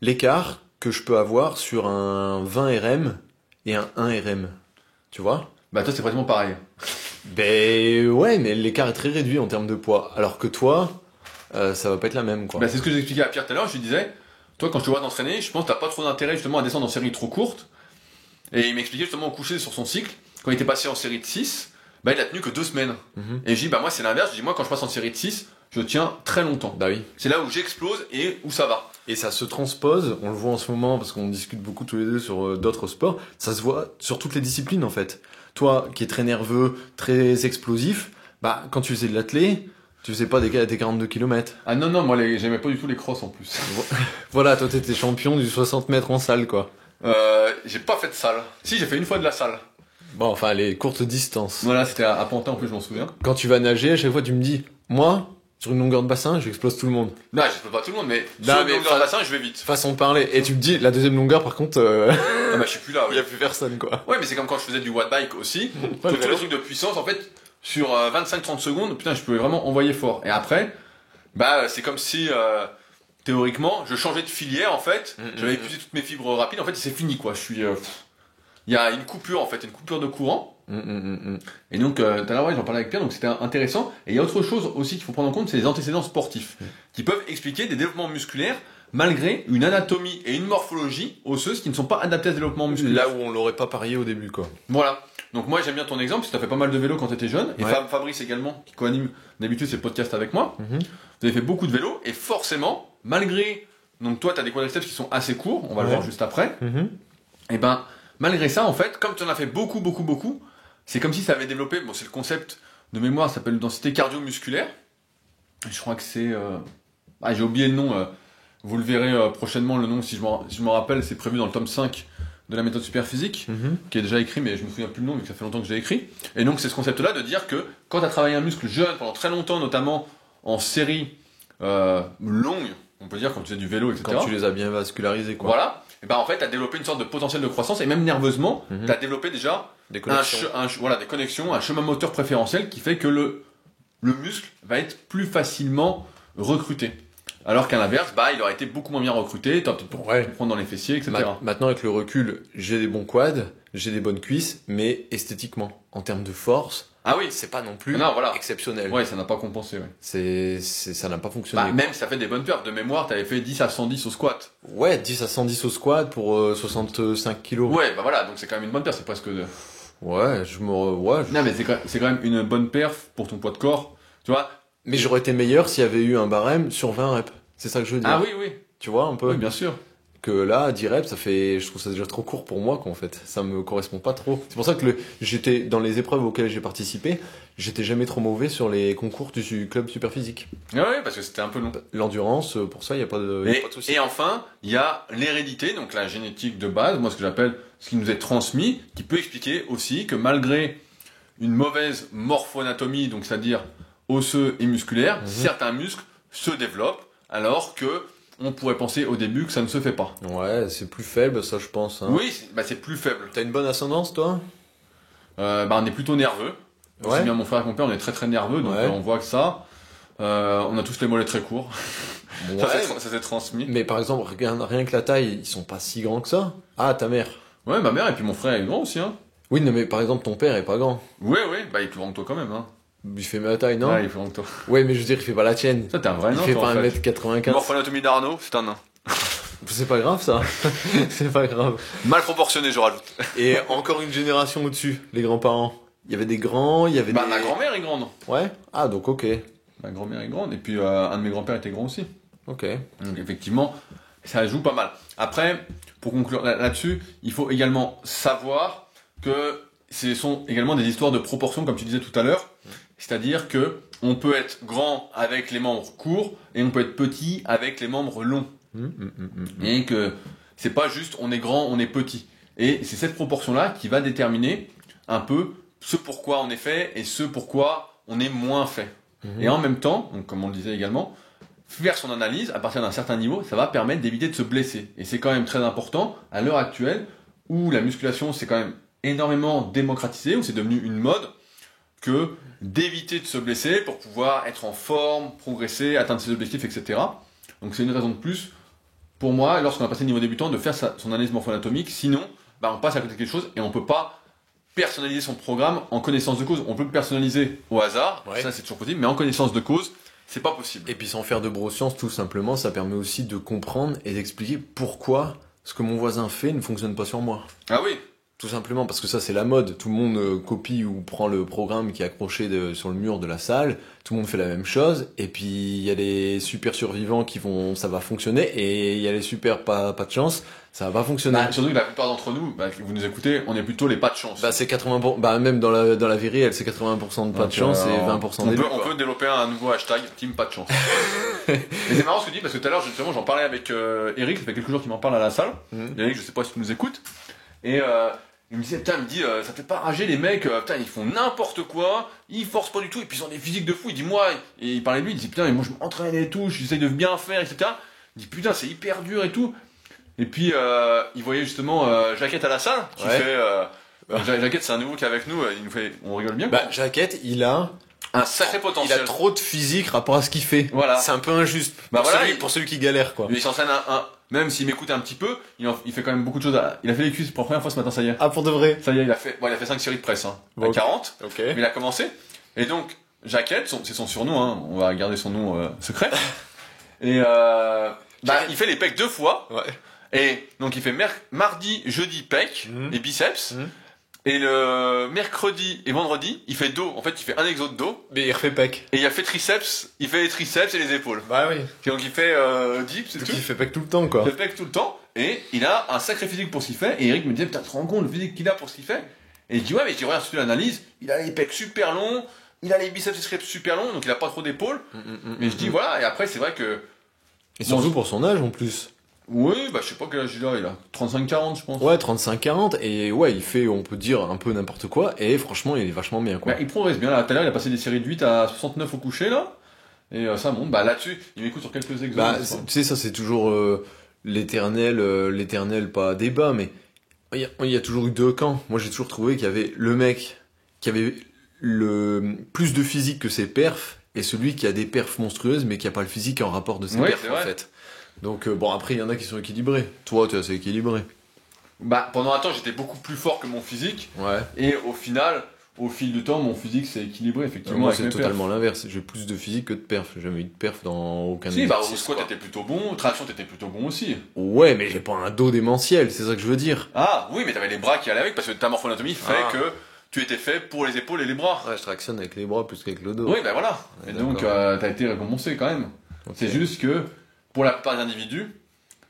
B: l'écart que je peux avoir sur un 20 RM et un 1 RM. Tu vois?
A: Bah toi c'est pratiquement pareil.
B: Ben ouais, mais l'écart est très réduit en termes de poids. Alors que toi, ça va pas être la même, quoi.
A: Bah c'est ce que j'expliquais à Pierre tout à l'heure, je lui disais, toi quand je te vois t'entraîner, je pense que t'as pas trop d'intérêt justement à descendre en série trop courte. Et il m'expliquait justement au coucher sur son cycle, quand il était passé en série de 6, bah il a tenu que 2 semaines. Et je dis, bah moi c'est l'inverse, je dis moi quand je passe en série de 6, je tiens très longtemps.
B: Bah oui.
A: C'est là où j'explose et où ça va.
B: Et ça se transpose, on le voit en ce moment parce qu'on discute beaucoup tous les deux sur d'autres sports, ça se voit sur toutes les disciplines en fait. Toi qui es très nerveux, très explosif, bah quand tu faisais de l'athlé, tu faisais pas des 42 km.
A: Ah non, moi j'aimais pas du tout les crosses en plus.
B: Voilà, toi t'étais champion du 60 mètres en salle quoi.
A: J'ai pas fait de salle. Si, j'ai fait une fois de la salle.
B: Bon, enfin les courtes distances.
A: Voilà, c'était à Pantin en plus, je m'en souviens.
B: Quand tu vas nager, à chaque fois tu me dis, moi, sur une longueur de bassin, j'explose tout le monde.
A: Non, j'explose pas tout le monde, mais
B: Non,
A: sur une
B: mais
A: longueur de bassin, je vais vite.
B: Façon de parler. Et tu me dis, la deuxième longueur par contre,
A: Ah bah je suis plus là,
B: y
A: oui.
B: a plus personne quoi.
A: Ouais, mais c'est comme quand je faisais du watt bike aussi.
B: Ouais,
A: Tous les trucs de puissance, en fait, sur 25-30 secondes, putain, je pouvais vraiment envoyer fort. Et après, bah c'est comme si, théoriquement, je changeais de filière, en fait. J'avais épuisé toutes mes fibres rapides, en fait, c'est fini, quoi. Je suis... Il y a une coupure, en fait, une coupure de courant. Et donc, tout à l'heure, ouais, j'en parlais avec Pierre, donc c'était intéressant. Et il y a autre chose aussi qu'il faut prendre en compte, c'est les antécédents sportifs, qui peuvent expliquer des développements musculaires malgré une anatomie et une morphologie osseuse qui ne sont pas adaptées à ce développement musculaire.
B: Là où on l'aurait pas parié au début quoi.
A: Voilà. Donc moi j'aime bien ton exemple, parce que tu as fait pas mal de vélo quand tu étais jeune, et
B: Ouais.
A: Fabrice également, qui co-anime d'habitude ces podcasts avec moi.
B: Mhm.
A: Vous avez fait beaucoup de vélo, et forcément, malgré... Donc toi, tu as des quadriceps qui sont assez courts, on va le
B: Ouais.
A: voir juste après. Et ben, malgré ça, en fait, comme tu en as fait beaucoup, c'est comme si ça avait développé, bon c'est le concept de mémoire, ça s'appelle densité cardio-musculaire. Je crois que c'est... j'ai oublié le nom, vous le verrez prochainement, le nom, si je m'en rappelle, c'est prévu dans le tome 5 de la méthode Superphysique, qui est déjà écrit, mais je me souviens plus le nom, vu que ça fait longtemps que je l'ai écrit. Et donc c'est ce concept-là de dire que quand tu as travaillé un muscle jeune pendant très longtemps, notamment en série longue, on peut dire quand tu faisais du vélo, etc.
B: Quand tu les as bien vascularisés quoi.
A: Voilà. Et ben en fait, tu as développé une sorte de potentiel de croissance, et même nerveusement, tu as développé déjà
B: Des connexions.
A: des connexions, un chemin moteur préférentiel qui fait que le muscle va être plus facilement recruté. Alors qu'à l'inverse, il aurait été beaucoup moins bien recruté, tu vas peut-être pour
B: Ouais.
A: prendre dans les fessiers, etc.
B: Maintenant avec le recul, j'ai des bons quads, j'ai des bonnes cuisses, mais esthétiquement, en termes de force,
A: Ah oui,
B: c'est pas non plus
A: non, voilà.
B: exceptionnel.
A: Ouais, ça n'a pas compensé, ouais.
B: Ça n'a pas fonctionné.
A: Même ça fait des bonnes perfs. De mémoire, t'avais fait 10 à 110 au squat.
B: Ouais, 10 à 110 au squat pour 65 kilos.
A: Ouais, voilà, donc c'est quand même une bonne perf, c'est presque...
B: Ouais,
A: Non, mais c'est quand même une bonne perf pour ton poids de corps, tu vois.
B: Mais j'aurais été meilleur s'il y avait eu un barème sur 20 reps. C'est ça que je veux dire.
A: Ah oui,
B: Tu vois un peu
A: oui, bien sûr.
B: que là, 10 reps, je trouve ça déjà trop court pour moi, quoi, en fait. Ça me correspond pas trop. C'est pour ça que j'étais, dans les épreuves auxquelles j'ai participé, j'étais jamais trop mauvais sur les concours du club Superphysique.
A: Ah ouais, parce que c'était un peu long.
B: L'endurance, pour ça, il y a pas de souci.
A: Et enfin, il y a l'hérédité, donc la génétique de base, moi ce que j'appelle ce qui nous est transmis, qui peut expliquer aussi que malgré une mauvaise morphoanatomie, donc c'est-à-dire osseux et musculaire, certains muscles se développent, alors que on pourrait penser au début que ça ne se fait pas.
B: Ouais, c'est plus faible, ça, je pense. Hein.
A: Oui, c'est plus faible.
B: T'as une bonne ascendance, toi?
A: On est plutôt nerveux. Aussi bien mon frère que mon père, on est très très nerveux, donc on voit que ça. On a tous les mollets très courts.
B: Ouais.
A: Ça s'est transmis.
B: Mais par exemple, regarde, rien que la taille, ils sont pas si grands que ça. Ah, ta mère.
A: Ouais, ma mère et puis mon frère est grand aussi, hein.
B: Oui, non, mais par exemple, ton père est pas grand.
A: Ouais, il est plus grand que toi quand même, hein.
B: Il fait ma taille, non?
A: Ouais, il est plus grand que toi.
B: Ouais, mais je veux dire, il fait pas la tienne.
A: Ça, t'es un vrai
B: Il
A: nain,
B: fait
A: toi,
B: pas
A: en fait.
B: 1m95.
A: Morphoanatomie d'Arnaud, c'est un nain.
B: C'est pas grave, ça. C'est pas grave.
A: Mal proportionné, je rajoute.
B: Et encore une génération au-dessus, les grands-parents. Il y avait des grands, il y avait des...
A: Ma grand-mère est grande.
B: Ouais? Ah, donc ok.
A: Ma grand-mère est grande, et puis un de mes grands-pères était grand aussi.
B: Ok.
A: Donc effectivement, ça joue pas mal. Après, pour conclure là-dessus, il faut également savoir que ce sont également des histoires de proportion, comme tu disais tout à l'heure. C'est-à-dire que on peut être grand avec les membres courts et on peut être petit avec les membres longs. Et que c'est pas juste on est grand, on est petit. Et c'est cette proportion-là qui va déterminer un peu ce pourquoi on est fait et ce pourquoi on est moins fait. Et en même temps, donc comme on le disait également, faire son analyse à partir d'un certain niveau, ça va permettre d'éviter de se blesser. Et c'est quand même très important à l'heure actuelle où la musculation s'est quand même énormément démocratisée, où c'est devenu une mode, que d'éviter de se blesser pour pouvoir être en forme, progresser, atteindre ses objectifs, etc. Donc c'est une raison de plus pour moi, lorsqu'on a passé le niveau débutant, de faire son analyse morpho-anatomique. Sinon, on passe à côté de quelque chose et on peut pas personnaliser son programme en connaissance de cause. On peut le personnaliser au hasard, ça c'est toujours possible, mais en connaissance de cause, c'est pas possible.
B: Et puis sans faire de neurosciences, tout simplement, ça permet aussi de comprendre et d'expliquer pourquoi ce que mon voisin fait ne fonctionne pas sur moi.
A: Ah oui.
B: Tout simplement, parce que ça c'est la mode. Tout le monde copie ou prend le programme qui est accroché sur le mur de la salle. Tout le monde fait la même chose. Et puis il y a les super survivants ça va fonctionner. Et il y a les super pas de chance, ça va pas fonctionner.
A: Surtout que la plupart d'entre nous, vous nous écoutez, on est plutôt les pas de chance.
B: C'est 80%, même dans la vie réelle, c'est 80% de pas de chance et 20% d'élu.
A: On peut développer un nouveau hashtag, team pas de chance. Et c'est marrant ce que tu dis, parce que tout à l'heure, justement, j'en parlais avec Eric, ça fait quelques jours qu'il m'en parle à la salle. Eric, je sais pas si tu nous écoutes. Et il me disait, ça fait pas rager les mecs, ils font n'importe quoi, ils forcent pas du tout, et puis ils ont des physiques de fou. Il dit, moi, et il parlait de lui, il dit, mais moi je m'entraîne et tout, j'essaye de bien faire, etc. Il dit, c'est hyper dur et tout. Et puis, il voyait justement Jaquette à la salle, qui fait, Jaquette, c'est un nouveau qui est avec nous, on rigole bien.
B: Jaquette, il a
A: un sacré potentiel.
B: Il a trop de physique rapport à ce qu'il fait.
A: Voilà.
B: C'est un peu injuste. Pour celui qui galère, quoi.
A: Il s'entraîne même s'il m'écoute un petit peu, il fait quand même beaucoup de choses. Il a fait les cuisses pour la première fois ce matin, ça y est.
B: Ah, pour de vrai?
A: Ça y est, il a fait 5 séries de presse, à 40.
B: Okay.
A: Mais il a commencé. Et donc, Jaquette, c'est son surnom, on va garder son nom secret. Et il fait les pecs 2 fois.
B: Ouais.
A: Et donc il fait mardi, jeudi pecs et biceps. Et le mercredi et vendredi, il fait dos. En fait, il fait un exo de dos.
B: Mais il refait pec.
A: Et il a fait triceps. Il fait les triceps et les épaules.
B: Bah oui.
A: Et donc il fait dips et tout.
B: Il fait pec tout le temps, quoi.
A: Il fait pec tout le temps. Et il a un sacré physique pour ce qu'il fait. Et Eric me disait, putain, tu te rends compte le physique qu'il a pour ce qu'il fait? Et je dis, ouais, mais tu regardes sur l'analyse, il a les pecs super longs, il a les biceps et triceps super longs, donc il a pas trop d'épaules. Mais je dis, voilà. Et après, c'est vrai que...
B: Et surtout pour son âge, en plus.
A: Oui, je sais pas quel âge il a 35-40 je pense.
B: Ouais, 35-40, et ouais, il fait, on peut dire, un peu n'importe quoi, et franchement, il est vachement bien, quoi.
A: Il progresse bien, là, tout à l'heure, il a passé des séries de 8 à 69 au coucher, là, et ça monte, là-dessus, il m'écoute sur quelques exemples.
B: Tu sais, ça c'est toujours l'éternel, pas débat, mais il y a toujours eu 2 camps. Moi, j'ai toujours trouvé qu'il y avait le mec qui avait le plus de physique que ses perfs, et celui qui a des perfs monstrueuses, mais qui a pas le physique en rapport de ses perfs, en fait. Donc après il y en a qui sont équilibrés. Toi tu es assez équilibré.
A: Pendant un temps j'étais beaucoup plus fort que mon physique.
B: Ouais.
A: Et au final, au fil du temps, mon physique s'est équilibré effectivement.
B: Moi c'est totalement l'inverse. J'ai plus de physique que de perf. J'ai jamais eu de perf dans aucun.
A: Si, au squat t'étais plutôt bon, traction t'étais plutôt bon aussi.
B: Ouais, mais j'ai pas un dos démentiel, c'est ça que je veux dire.
A: Ah oui, mais t'avais les bras qui allaient avec parce que ta morphoanatomie fait que tu étais fait pour les épaules et les bras.
B: Ouais, je tractionne avec les bras plus qu'avec le dos.
A: Oui, voilà. Et donc t'as été récompensé quand même. Okay. C'est juste que pour la plupart des individus,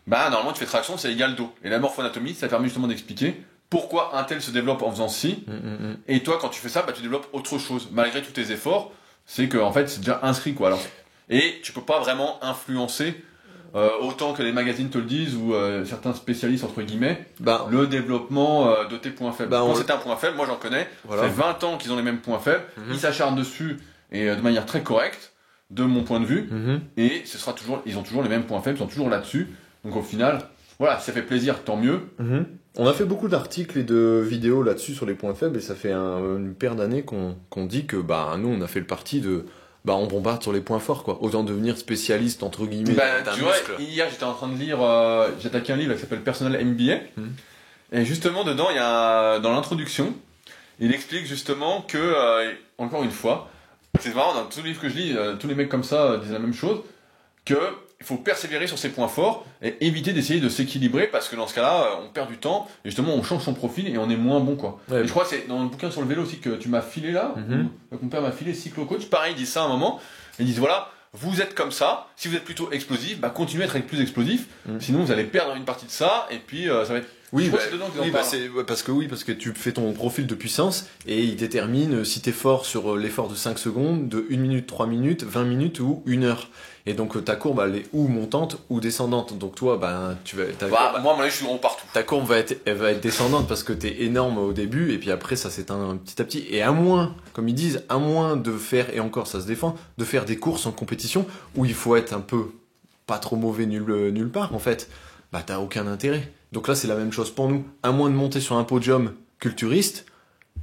A: normalement tu fais traction, c'est égal dos. Et la morphoanatomie, ça permet justement d'expliquer pourquoi un tel se développe en faisant ci. Et toi, quand tu fais ça, tu développes autre chose. Malgré tous tes efforts, c'est que en fait c'est déjà inscrit, quoi. Alors, et tu peux pas vraiment influencer autant que les magazines te le disent ou certains spécialistes entre guillemets le développement de tes points faibles. Quand c'est un point faible, moi j'en connais. Voilà. Ça fait 20 ans qu'ils ont les mêmes points faibles. Ils s'acharnent dessus et de manière très correcte. De mon point de vue, et ils ont toujours les mêmes points faibles, ils sont toujours là-dessus. Donc au final, voilà, si ça fait plaisir, tant mieux.
B: On a fait beaucoup d'articles et de vidéos là-dessus sur les points faibles, et ça fait une paire d'années qu'on dit que nous on a fait le parti de on bombarde sur les points forts, quoi. Autant devenir spécialiste entre guillemets d'un
A: tu
B: muscle.
A: Vois, hier j'étais en train de lire, j'ai attaqué un livre qui s'appelle Personnel MBA, et justement dedans il y a dans l'introduction, il explique justement que encore une fois. C'est marrant, dans tous les livres que je lis, tous les mecs comme ça disent la même chose, qu'il faut persévérer sur ses points forts et éviter d'essayer de s'équilibrer parce que dans ce cas-là, on perd du temps et justement on change son profil et on est moins bon, quoi. Ouais, et je crois que c'est dans le bouquin sur le vélo aussi que tu m'as filé là, mon père m'a filé cyclo-coach, pareil, ils disent ça à un moment, ils disent voilà, vous êtes comme ça, si vous êtes plutôt explosif, continuez à être plus explosif, sinon vous allez perdre une partie de ça et puis ça va être...
B: Oui, parce que tu fais ton profil de puissance et il détermine si t'es fort sur l'effort de 5 secondes, de 1 minute, 3 minutes, 20 minutes ou 1 heure. Et donc ta courbe elle est ou montante ou descendante. Donc toi, tu vas...
A: moi, je suis rond partout.
B: Ta courbe elle va être descendante parce que t'es énorme au début et puis après ça s'éteint petit à petit. Et à moins, comme ils disent, à moins de faire, et encore ça se défend, de faire des courses en compétition où il faut être un peu pas trop mauvais nulle part en fait, t'as aucun intérêt. Donc là, c'est la même chose pour nous. À moins de monter sur un podium culturiste,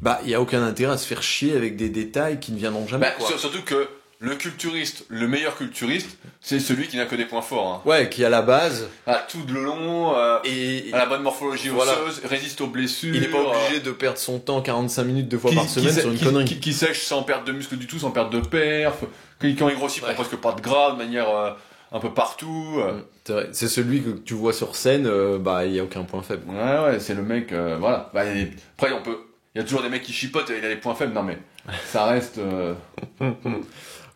B: Bah, il y a aucun intérêt à se faire chier avec des détails qui ne viendront jamais.
A: Bah,
B: Quoi.
A: surtout que le culturiste, le meilleur culturiste, c'est celui qui n'a que des points forts. Hein.
B: Ouais, qui à la base.
A: Tout le long,
B: Et
A: à la bonne morphologie
B: voilà.
A: osseuse, résiste aux blessures.
B: il n'est pas obligé de perdre son temps 45 minutes 2 fois par semaine sur une
A: qui,
B: connerie.
A: qui sèche sans perdre de muscle du tout, sans perdre de perf. Quand il grossit, prend presque pas de gras de manière un peu partout.
B: C'est vrai. C'est celui que tu vois sur scène, bah, il n'y a aucun point faible.
A: Ouais, c'est le mec, voilà. Bah, après, il y a toujours des mecs qui chipotent et il a des points faibles. Non, mais ça reste.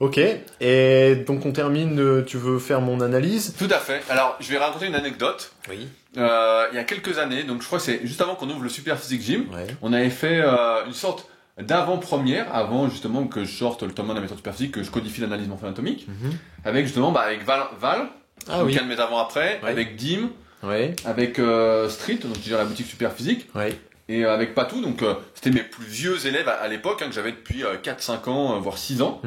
B: Ok, et donc on termine, tu veux faire mon analyse?
A: Tout à fait. Alors, je vais raconter une anecdote.
B: Oui.
A: Il y a quelques années, donc je crois que c'est juste avant qu'on ouvre le Super Physique Gym,
B: Ouais.
A: on avait fait une sorte d'avant-première, avant justement que je sorte le tome 1 de la méthode Super Physique, que je codifie l'analyse morpho-anatomique, avec justement avec Val,
B: Ah
A: donc
B: oui.
A: 4 mètres avant après,
B: Ouais.
A: avec Dim,
B: Ouais.
A: avec Street, donc je gère la boutique Super Physique,
B: Ouais.
A: et avec Patou, donc c'était mes plus vieux élèves à l'époque, que j'avais depuis 4-5 ans, voire 6 ans.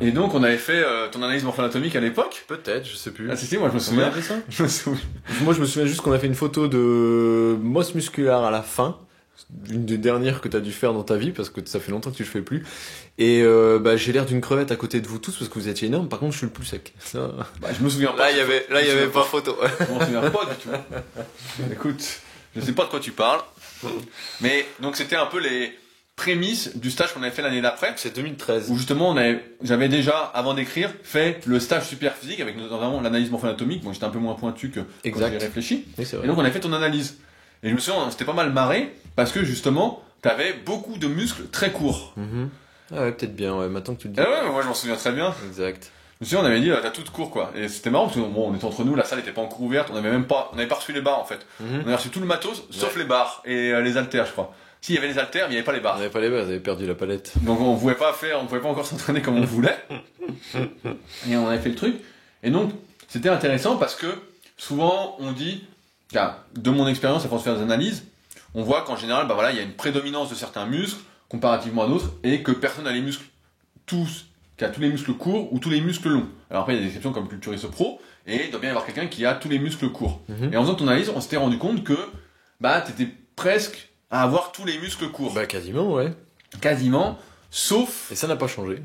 A: Et donc on avait fait ton analyse morpho-anatomique à l'époque.
B: Peut-être, je sais plus.
A: Ah si, moi je me
B: On
A: souviens.
B: a fait ça?
A: Je me souviens.
B: Moi, je me souviens juste qu'on a fait une photo de Moss musculaire à la fin. Une des dernières que tu as dû faire dans ta vie, parce que ça fait longtemps que tu le fais plus. Et bah, j'ai l'air d'une crevette à côté de vous tous, parce que vous étiez énormes. Par contre, je suis le plus sec. Ça...
A: Bah, je me souviens pas.
B: Là, il y avait pas photo.
A: Je m'en souviens pas du tout. Écoute, je sais pas de quoi tu parles. Mais donc c'était un peu les prémices du stage qu'on avait fait l'année d'après.
B: C'est 2013.
A: Où justement j'avais déjà, avant d'écrire, fait le stage super physique avec notamment l'analyse morpho-anatomique. Bon, j'étais un peu moins pointu que quand j'ai réfléchi.
B: Oui, c'est vrai.
A: Et donc on avait fait ton analyse. Et je me souviens, on s'était pas mal marré parce que justement, t'avais beaucoup de muscles très courts.
B: Ah ouais, peut-être bien, ouais. Maintenant que tu le dis.
A: Ah ouais, moi je m'en souviens très bien.
B: Exact.
A: Je me souviens, on avait dit, t'as tout de court quoi. Et c'était marrant parce que bon, on était entre nous, la salle était pas encore ouverte, on avait pas reçu les barres en fait. On avait reçu tout le matos, sauf les barres et les haltères, je crois. S'il y avait les haltères, mais il n'y avait pas les
B: On
A: barres.
B: n'avait pas les barres, vous avez perdu la palette.
A: Donc on pouvait pas encore s'entraîner comme on voulait. Et on avait fait le truc. Et donc, c'était intéressant parce que souvent on dit, de mon expérience à force de faire des analyses, on voit qu'en général, bah voilà, il y a une prédominance de certains muscles comparativement à d'autres et que personne n'a les muscles qui a tous les muscles courts ou tous les muscles longs. Alors après, il y a des exceptions comme Culturiste Pro et il doit bien y avoir quelqu'un qui a tous les muscles courts. Et en faisant ton analyse, on s'était rendu compte que bah t'étais presque à avoir tous les muscles courts.
B: Bah, quasiment, ouais.
A: Quasiment, sauf
B: Et ça n'a pas changé.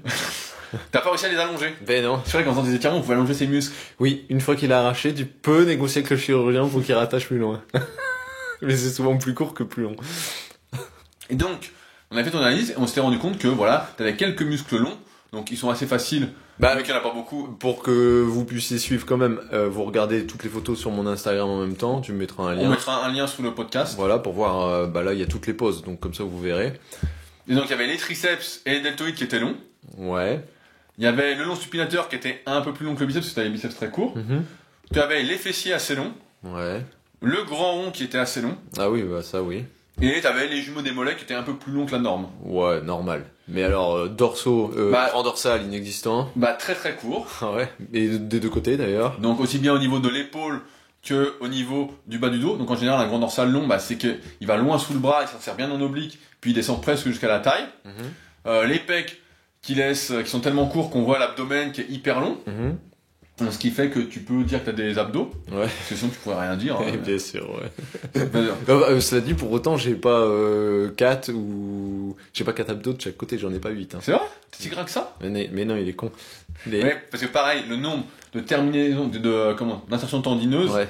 A: t'as pas réussi à les allonger.
B: Ben non.
A: C'est vrai qu'en faisant des étirements, on pouvait allonger ses muscles.
B: Oui, une fois qu'il a arraché, tu peux négocier avec le chirurgien pour qu'il rattache plus loin. Mais c'est souvent plus court que plus long.
A: Et donc, on a fait ton analyse et on s'était rendu compte que voilà, t'avais quelques muscles longs, donc ils sont assez faciles,
B: Bah,
A: mais qu'il n'y en a pas beaucoup.
B: pour que vous puissiez suivre quand même, vous regardez toutes les photos sur mon Instagram en même temps, tu me mettras un
A: On
B: lien.
A: mettra un lien sous le podcast.
B: Voilà, pour voir, bah là, il y a toutes les poses, donc comme ça, vous verrez.
A: Et donc, il y avait les triceps et les deltoïdes qui étaient longs.
B: Ouais.
A: Il y avait le long supinateur qui était un peu plus long que le biceps, parce que t'avais les biceps très courts. Tu avais les fessiers assez longs,
B: Ouais.
A: le grand rond qui était assez long,
B: Ah oui, bah ça, oui.
A: et t'avais les jumeaux des mollets qui étaient un peu plus longs que la norme.
B: Ouais, normal. Mais alors, dorsaux,
A: Bah-
B: grand dorsal, inexistant.
A: Bah, très très court.
B: Ah ouais. Et des deux côtés, d'ailleurs.
A: Donc, aussi bien au niveau de l'épaule que au niveau du bas du dos. Donc, en général, un grand dorsal long, bah, c'est que il va loin sous le bras, il s'insère bien en oblique, puis il descend presque jusqu'à la taille. Les pecs qui sont tellement courts qu'on voit l'abdomen qui est hyper long. Ce qui fait que tu peux dire que t'as des abdos.
B: Ouais.
A: Parce que sinon, tu pourrais rien dire. hein.
B: Bien sûr, ouais.
A: Bah,
B: Cela dit, pour autant, j'ai pas 4 ou... J'ai pas 4 abdos de chaque côté, j'en ai pas 8. Hein.
A: C'est vrai? T'es si gras que ça?
B: Mais non, il est con.
A: Ouais, parce que pareil, le nombre de terminaisons, d'insertions tendineuses,
B: Ouais.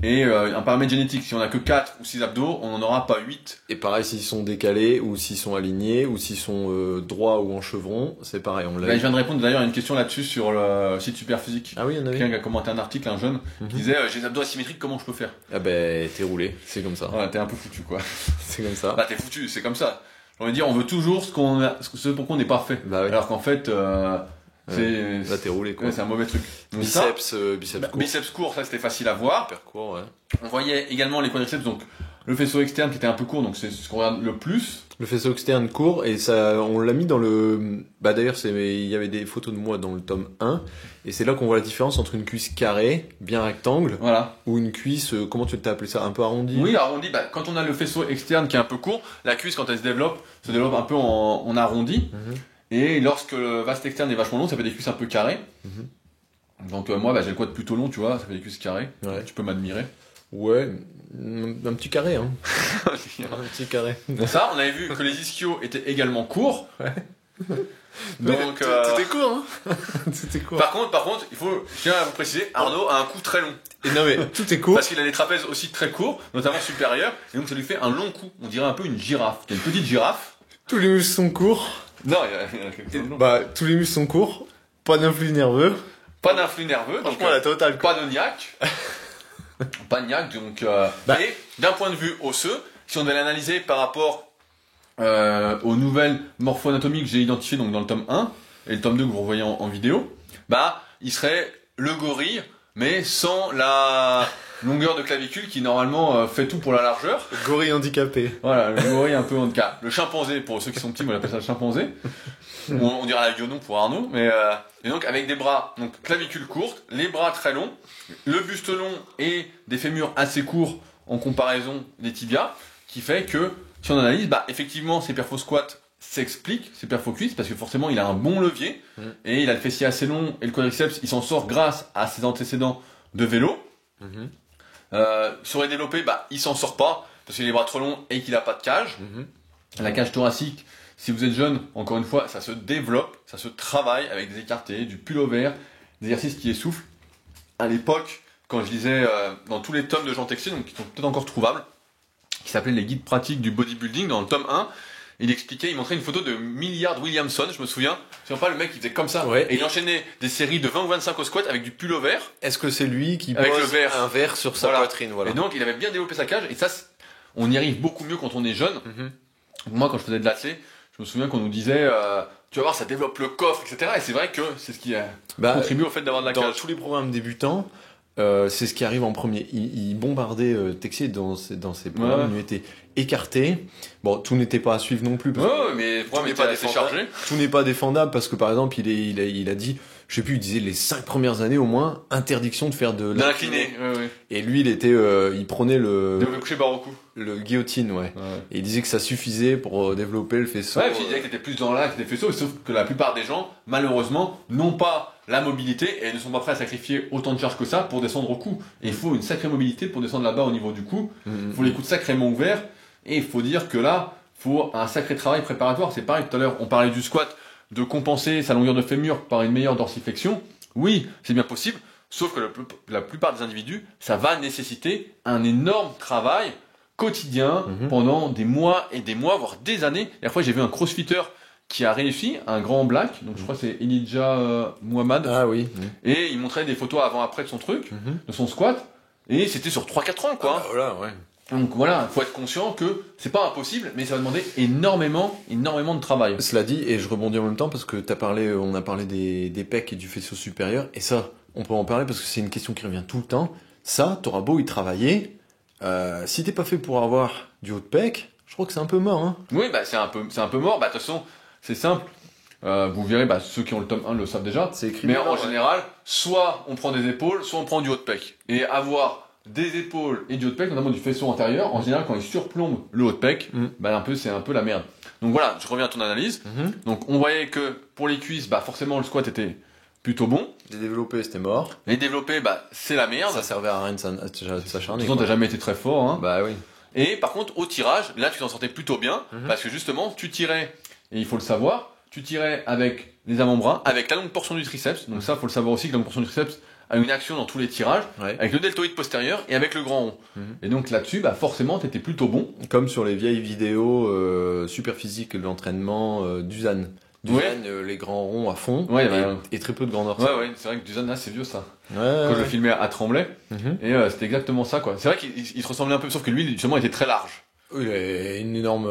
A: et un paramètre génétique. Si on a que 4 ou 6 abdos, on n'en aura pas 8.
B: Et pareil, s'ils sont décalés, ou s'ils sont alignés, ou s'ils sont droits ou en chevron, c'est pareil, on l'a
A: Bah, je viens de répondre d'ailleurs à une question là-dessus sur le site Superphysique.
B: Ah oui, il y en avait.
A: Quelqu'un qui a commenté un article, un jeune, qui disait j'ai des abdos asymétriques, comment je peux faire?
B: Ah ben, t'es roulé, c'est comme ça.
A: Voilà, t'es un peu foutu quoi.
B: C'est comme ça.
A: Bah, t'es foutu, c'est comme ça. J'ai envie de dire, on veut toujours ce pour quoi on n'est pas fait.
B: Bah oui.
A: Alors qu'en fait, c'est.
B: Là, t'es roulé, quoi.
A: Ouais, c'est un mauvais truc. Donc ça,
B: Biceps court.
A: biceps court, ça c'était facile à voir.
B: Super court, ouais.
A: On voyait également les quadriceps, donc le faisceau externe qui était un peu court, donc c'est ce qu'on regarde le plus.
B: Le faisceau externe court, et ça, on l'a mis dans le... Bah d'ailleurs, il y avait des photos de moi dans le tome 1, et c'est là qu'on voit la différence entre une cuisse carrée, bien rectangle,
A: Voilà.
B: ou une cuisse, comment tu t'as appelé ça, un peu arrondie?
A: Oui, arrondi, bah, quand on a le faisceau externe qui est un peu court, la cuisse, quand elle se développe un peu en arrondi. Et lorsque le vaste externe est vachement long, ça fait des cuisses un peu carrées. Donc moi, bah, j'ai le quad plutôt long, tu vois, ça fait des cuisses carrées.
B: Ouais.
A: Tu peux m'admirer.
B: Ouais, un petit carré, hein. Un petit carré.
A: Ça, on avait vu que les ischios étaient également courts.
B: Ouais.
A: Donc,
B: Tout est court, hein. Tout est court.
A: par contre, je tiens à vous préciser, Arnaud a un cou très long.
B: Et non mais tout est court.
A: Parce qu'il a les trapèzes aussi très courts, notamment supérieurs, et donc ça lui fait un long cou. On dirait un peu une girafe. Il y a une petite girafe.
B: Tous les muscles sont courts.
A: Non, il y a quelque chose de long.
B: Bah, tous les muscles sont courts. Pas d'influx nerveux.
A: Pas d'influx nerveux, donc
B: Franchement, la totale, quoi.
A: pas de niaque. Pas de niaque, donc... Et d'un point de vue osseux, si on devait l'analyser par rapport aux nouvelles morpho-anatomies que j'ai identifiées donc dans le tome 1 et le tome 2 que vous revoyez en vidéo, bah, il serait le gorille, mais sans la longueur de clavicule qui normalement fait tout pour la largeur.
B: Gorille handicapé.
A: Voilà, le gorille un peu handicap. Le chimpanzé, pour ceux qui sont petits, on appelle ça le chimpanzé. On dirait la guionon pour Arnaud, mais et donc avec des bras, donc clavicule courte, les bras très longs, le buste long et des fémurs assez courts en comparaison des tibias, qui fait que si on analyse, bah effectivement ces perfo squats s'expliquent, ces perfo cuisses, parce que forcément il a un bon levier et il a le fessier assez long et le quadriceps il s'en sort grâce à ses antécédents de vélo. Sur les développés, bah il s'en sort pas parce qu'il a les bras trop longs et qu'il a pas de cage. La cage thoracique, si vous êtes jeune, encore une fois, ça se développe, ça se travaille avec des écartés, du pullover, des exercices qui essoufflent. À l'époque, quand je lisais dans tous les tomes de Jean Texier, donc qui sont peut-être encore trouvables, qui s'appelaient les guides pratiques du bodybuilding, dans le tome 1, il montrait une photo de Milliard Williamson, je me souviens. C'est pas le mec qui faisait comme ça.
B: Ouais.
A: Et il enchaînait des séries de 20 ou 25 au squat avec du pullover.
B: Est-ce que c'est lui qui
A: Avec
B: pose
A: le verre.
B: un verre sur sa poitrine, voilà.
A: Et donc, il avait bien développé sa cage, et ça, on y arrive beaucoup mieux quand on est jeune. Moi, quand je faisais de l'athlé, je me souviens qu'on nous disait, tu vas voir, ça développe le coffre, etc. Et c'est vrai que c'est ce qui a contribué au fait d'avoir de la
B: dans
A: cage.
B: tous les programmes débutants, c'est ce qui arrive en premier. Il bombardait Texier dans ses programmes, il était écarté. Bon, tout n'était pas à suivre non plus. Parce que
A: Mais le programme
B: n'est
A: était
B: pas
A: assez
B: défendable.
A: chargé.
B: Tout n'est pas défendable parce que par exemple, il a dit, je sais plus, il disait les 5 premières années au moins, interdiction de faire de
A: D'incliner.
B: Et lui, il prenait
A: De coucher barre au cou.
B: le guillotine, ouais. Et il disait que ça suffisait pour développer le faisceau.
A: Ouais, puis il disait que t'étais plus dans l'axe des faisceaux, sauf que la plupart des gens, malheureusement, n'ont pas la mobilité et ne sont pas prêts à sacrifier autant de charge que ça pour descendre au cou. Et il faut une sacrée mobilité pour descendre là-bas au niveau du cou. Il faut les coudes sacrément ouverts. Et il faut dire que là, il faut un sacré travail préparatoire. C'est pareil, tout à l'heure, on parlait du squat, de compenser sa longueur de fémur par une meilleure dorsiflexion. Oui, c'est bien possible, sauf que la plupart des individus, ça va nécessiter un énorme travail quotidien pendant des mois et des mois, voire des années. La fois, j'ai vu un crossfitter qui a réussi, un grand black, donc je crois que c'est Elijah Muhammad.
B: Ah oui.
A: Et il montrait des photos avant-après de son truc, de son squat, et c'était sur 3-4 ans, quoi.
B: Ah bah voilà, ouais.
A: Donc voilà, faut être conscient que c'est pas impossible, mais ça va demander énormément de travail.
B: Cela dit, et je rebondis en même temps parce que on a parlé des pecs et du faisceau supérieur, et ça, on peut en parler parce que c'est une question qui revient tout le temps. Ça, t'auras beau y travailler, si t'es pas fait pour avoir du haut de pec, je crois que c'est un peu mort, hein.
A: Oui, bah c'est un peu mort. Bah de toute façon, c'est simple. Vous verrez, bah ceux qui ont le tome 1 le savent déjà.
B: C'est écrit.
A: Mais en général, soit on prend des épaules, soit on prend du haut de pec. Et avoir des épaules et du haut de pec, notamment du faisceau antérieur, en général, quand il surplombe le haut de pec, bah c'est un peu la merde. Donc voilà, je reviens à ton analyse. Donc on voyait que pour les cuisses, bah forcément le squat était plutôt bon.
B: Les développés, c'était mort.
A: Les développés, bah c'est la merde.
B: Ça servait à rien de s'acharner.
A: De toute façon, t'as jamais été très fort, hein.
B: Bah oui.
A: Et par contre, au tirage, là tu t'en sortais plutôt bien, parce que justement, tu tirais, et il faut le savoir, tu tirais avec les avant-bras, avec la longue portion du triceps. Donc ça, faut le savoir aussi que la longue portion du triceps a une action dans tous les tirages, avec le deltoïde postérieur et avec le grand rond. Et donc là-dessus, bah forcément, t'étais plutôt bon.
B: Comme sur les vieilles vidéos super physiques de l'entraînement d'Uzan. Duzan, les grands ronds à fond, et très peu de grandeur.
A: Ouais, c'est vrai que Duzan, là, c'est vieux ça. Quand je le filmais à Tremblay, et c'était exactement ça, quoi. C'est vrai qu'il se ressemblait un peu, sauf que lui, justement, il était très large.
B: Oui, il a une énorme,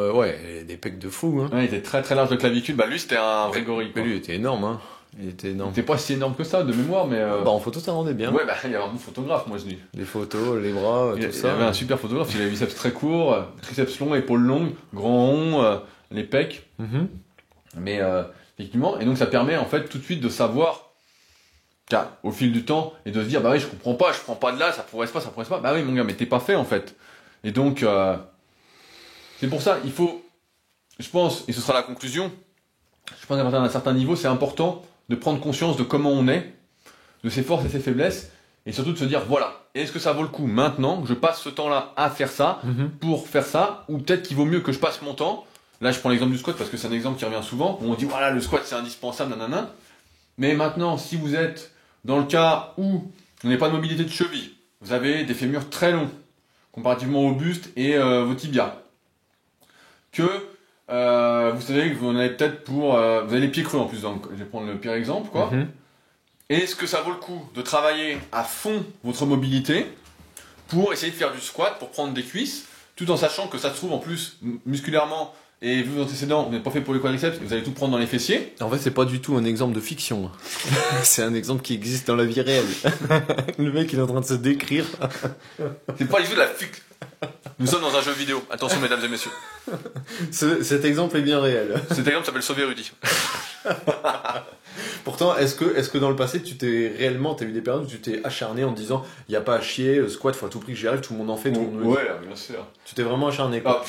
B: des pecs de fou, hein.
A: Ouais, il était très très large de clavicule. Bah lui, c'était un vrai gorille, quoi.
B: Mais lui, il était énorme, hein. Il était énorme.
A: Il était pas si énorme que ça, de mémoire, mais
B: Bah, en photo, ça rendait bien.
A: Ouais, bah, il y avait un bon photographe, moi, je dis.
B: Les photos, les bras, tout ça.
A: Il y avait un super photographe, il avait biceps très court, triceps long, épaules longues, grand rond, les pecs. Mais, effectivement, et donc ça permet, en fait, tout de suite de savoir, au fil du temps, et de se dire, bah oui, je prends pas de là, ça progresse pas. Bah oui, mon gars, mais t'es pas fait, en fait. Et donc, c'est pour ça, il faut, je pense, et ce sera la conclusion, je pense qu'à partir d'un certain niveau, c'est important de prendre conscience de comment on est, de ses forces et ses faiblesses, Et surtout de se dire, voilà, est-ce que ça vaut le coup maintenant que je passe ce temps-là à faire ça pour faire ça, ou peut-être qu'il vaut mieux que je passe mon temps. Là, je prends l'exemple du squat parce que c'est un exemple qui revient souvent, où on dit, voilà, le squat c'est indispensable, nanana. Mais maintenant, si vous êtes dans le cas où vous n'avez pas de mobilité de cheville, vous avez des fémurs très longs, comparativement au buste et vos tibias, que vous savez que vous en avez peut-être pour... vous avez les pieds creux en plus, donc je vais prendre le pire exemple, quoi. Est-ce que ça vaut le coup de travailler à fond votre mobilité pour essayer de faire du squat, pour prendre des cuisses, tout en sachant que ça se trouve en plus musculairement, et vu vos antécédents, vous n'êtes pas fait pour les quadriceps, vous allez tout prendre dans les fessiers.
B: En fait, c'est pas du tout un exemple de fiction. C'est un exemple qui existe dans la vie réelle. Le mec, il est en train de se décrire.
A: C'est pas du tout de la fiction. Nous sommes dans un jeu vidéo. Attention, mesdames et messieurs.
B: Cet exemple est bien réel.
A: Cet exemple s'appelle Sauver Rudy.
B: Pourtant, est-ce que dans le passé, t'as eu des périodes où tu t'es acharné en te disant, y a pas à chier, squat, faut à tout prix que j'y arrive, tout le monde en fait, tout le monde le dit.
A: Ouais, bien sûr.
B: Tu t'es vraiment acharné, quoi.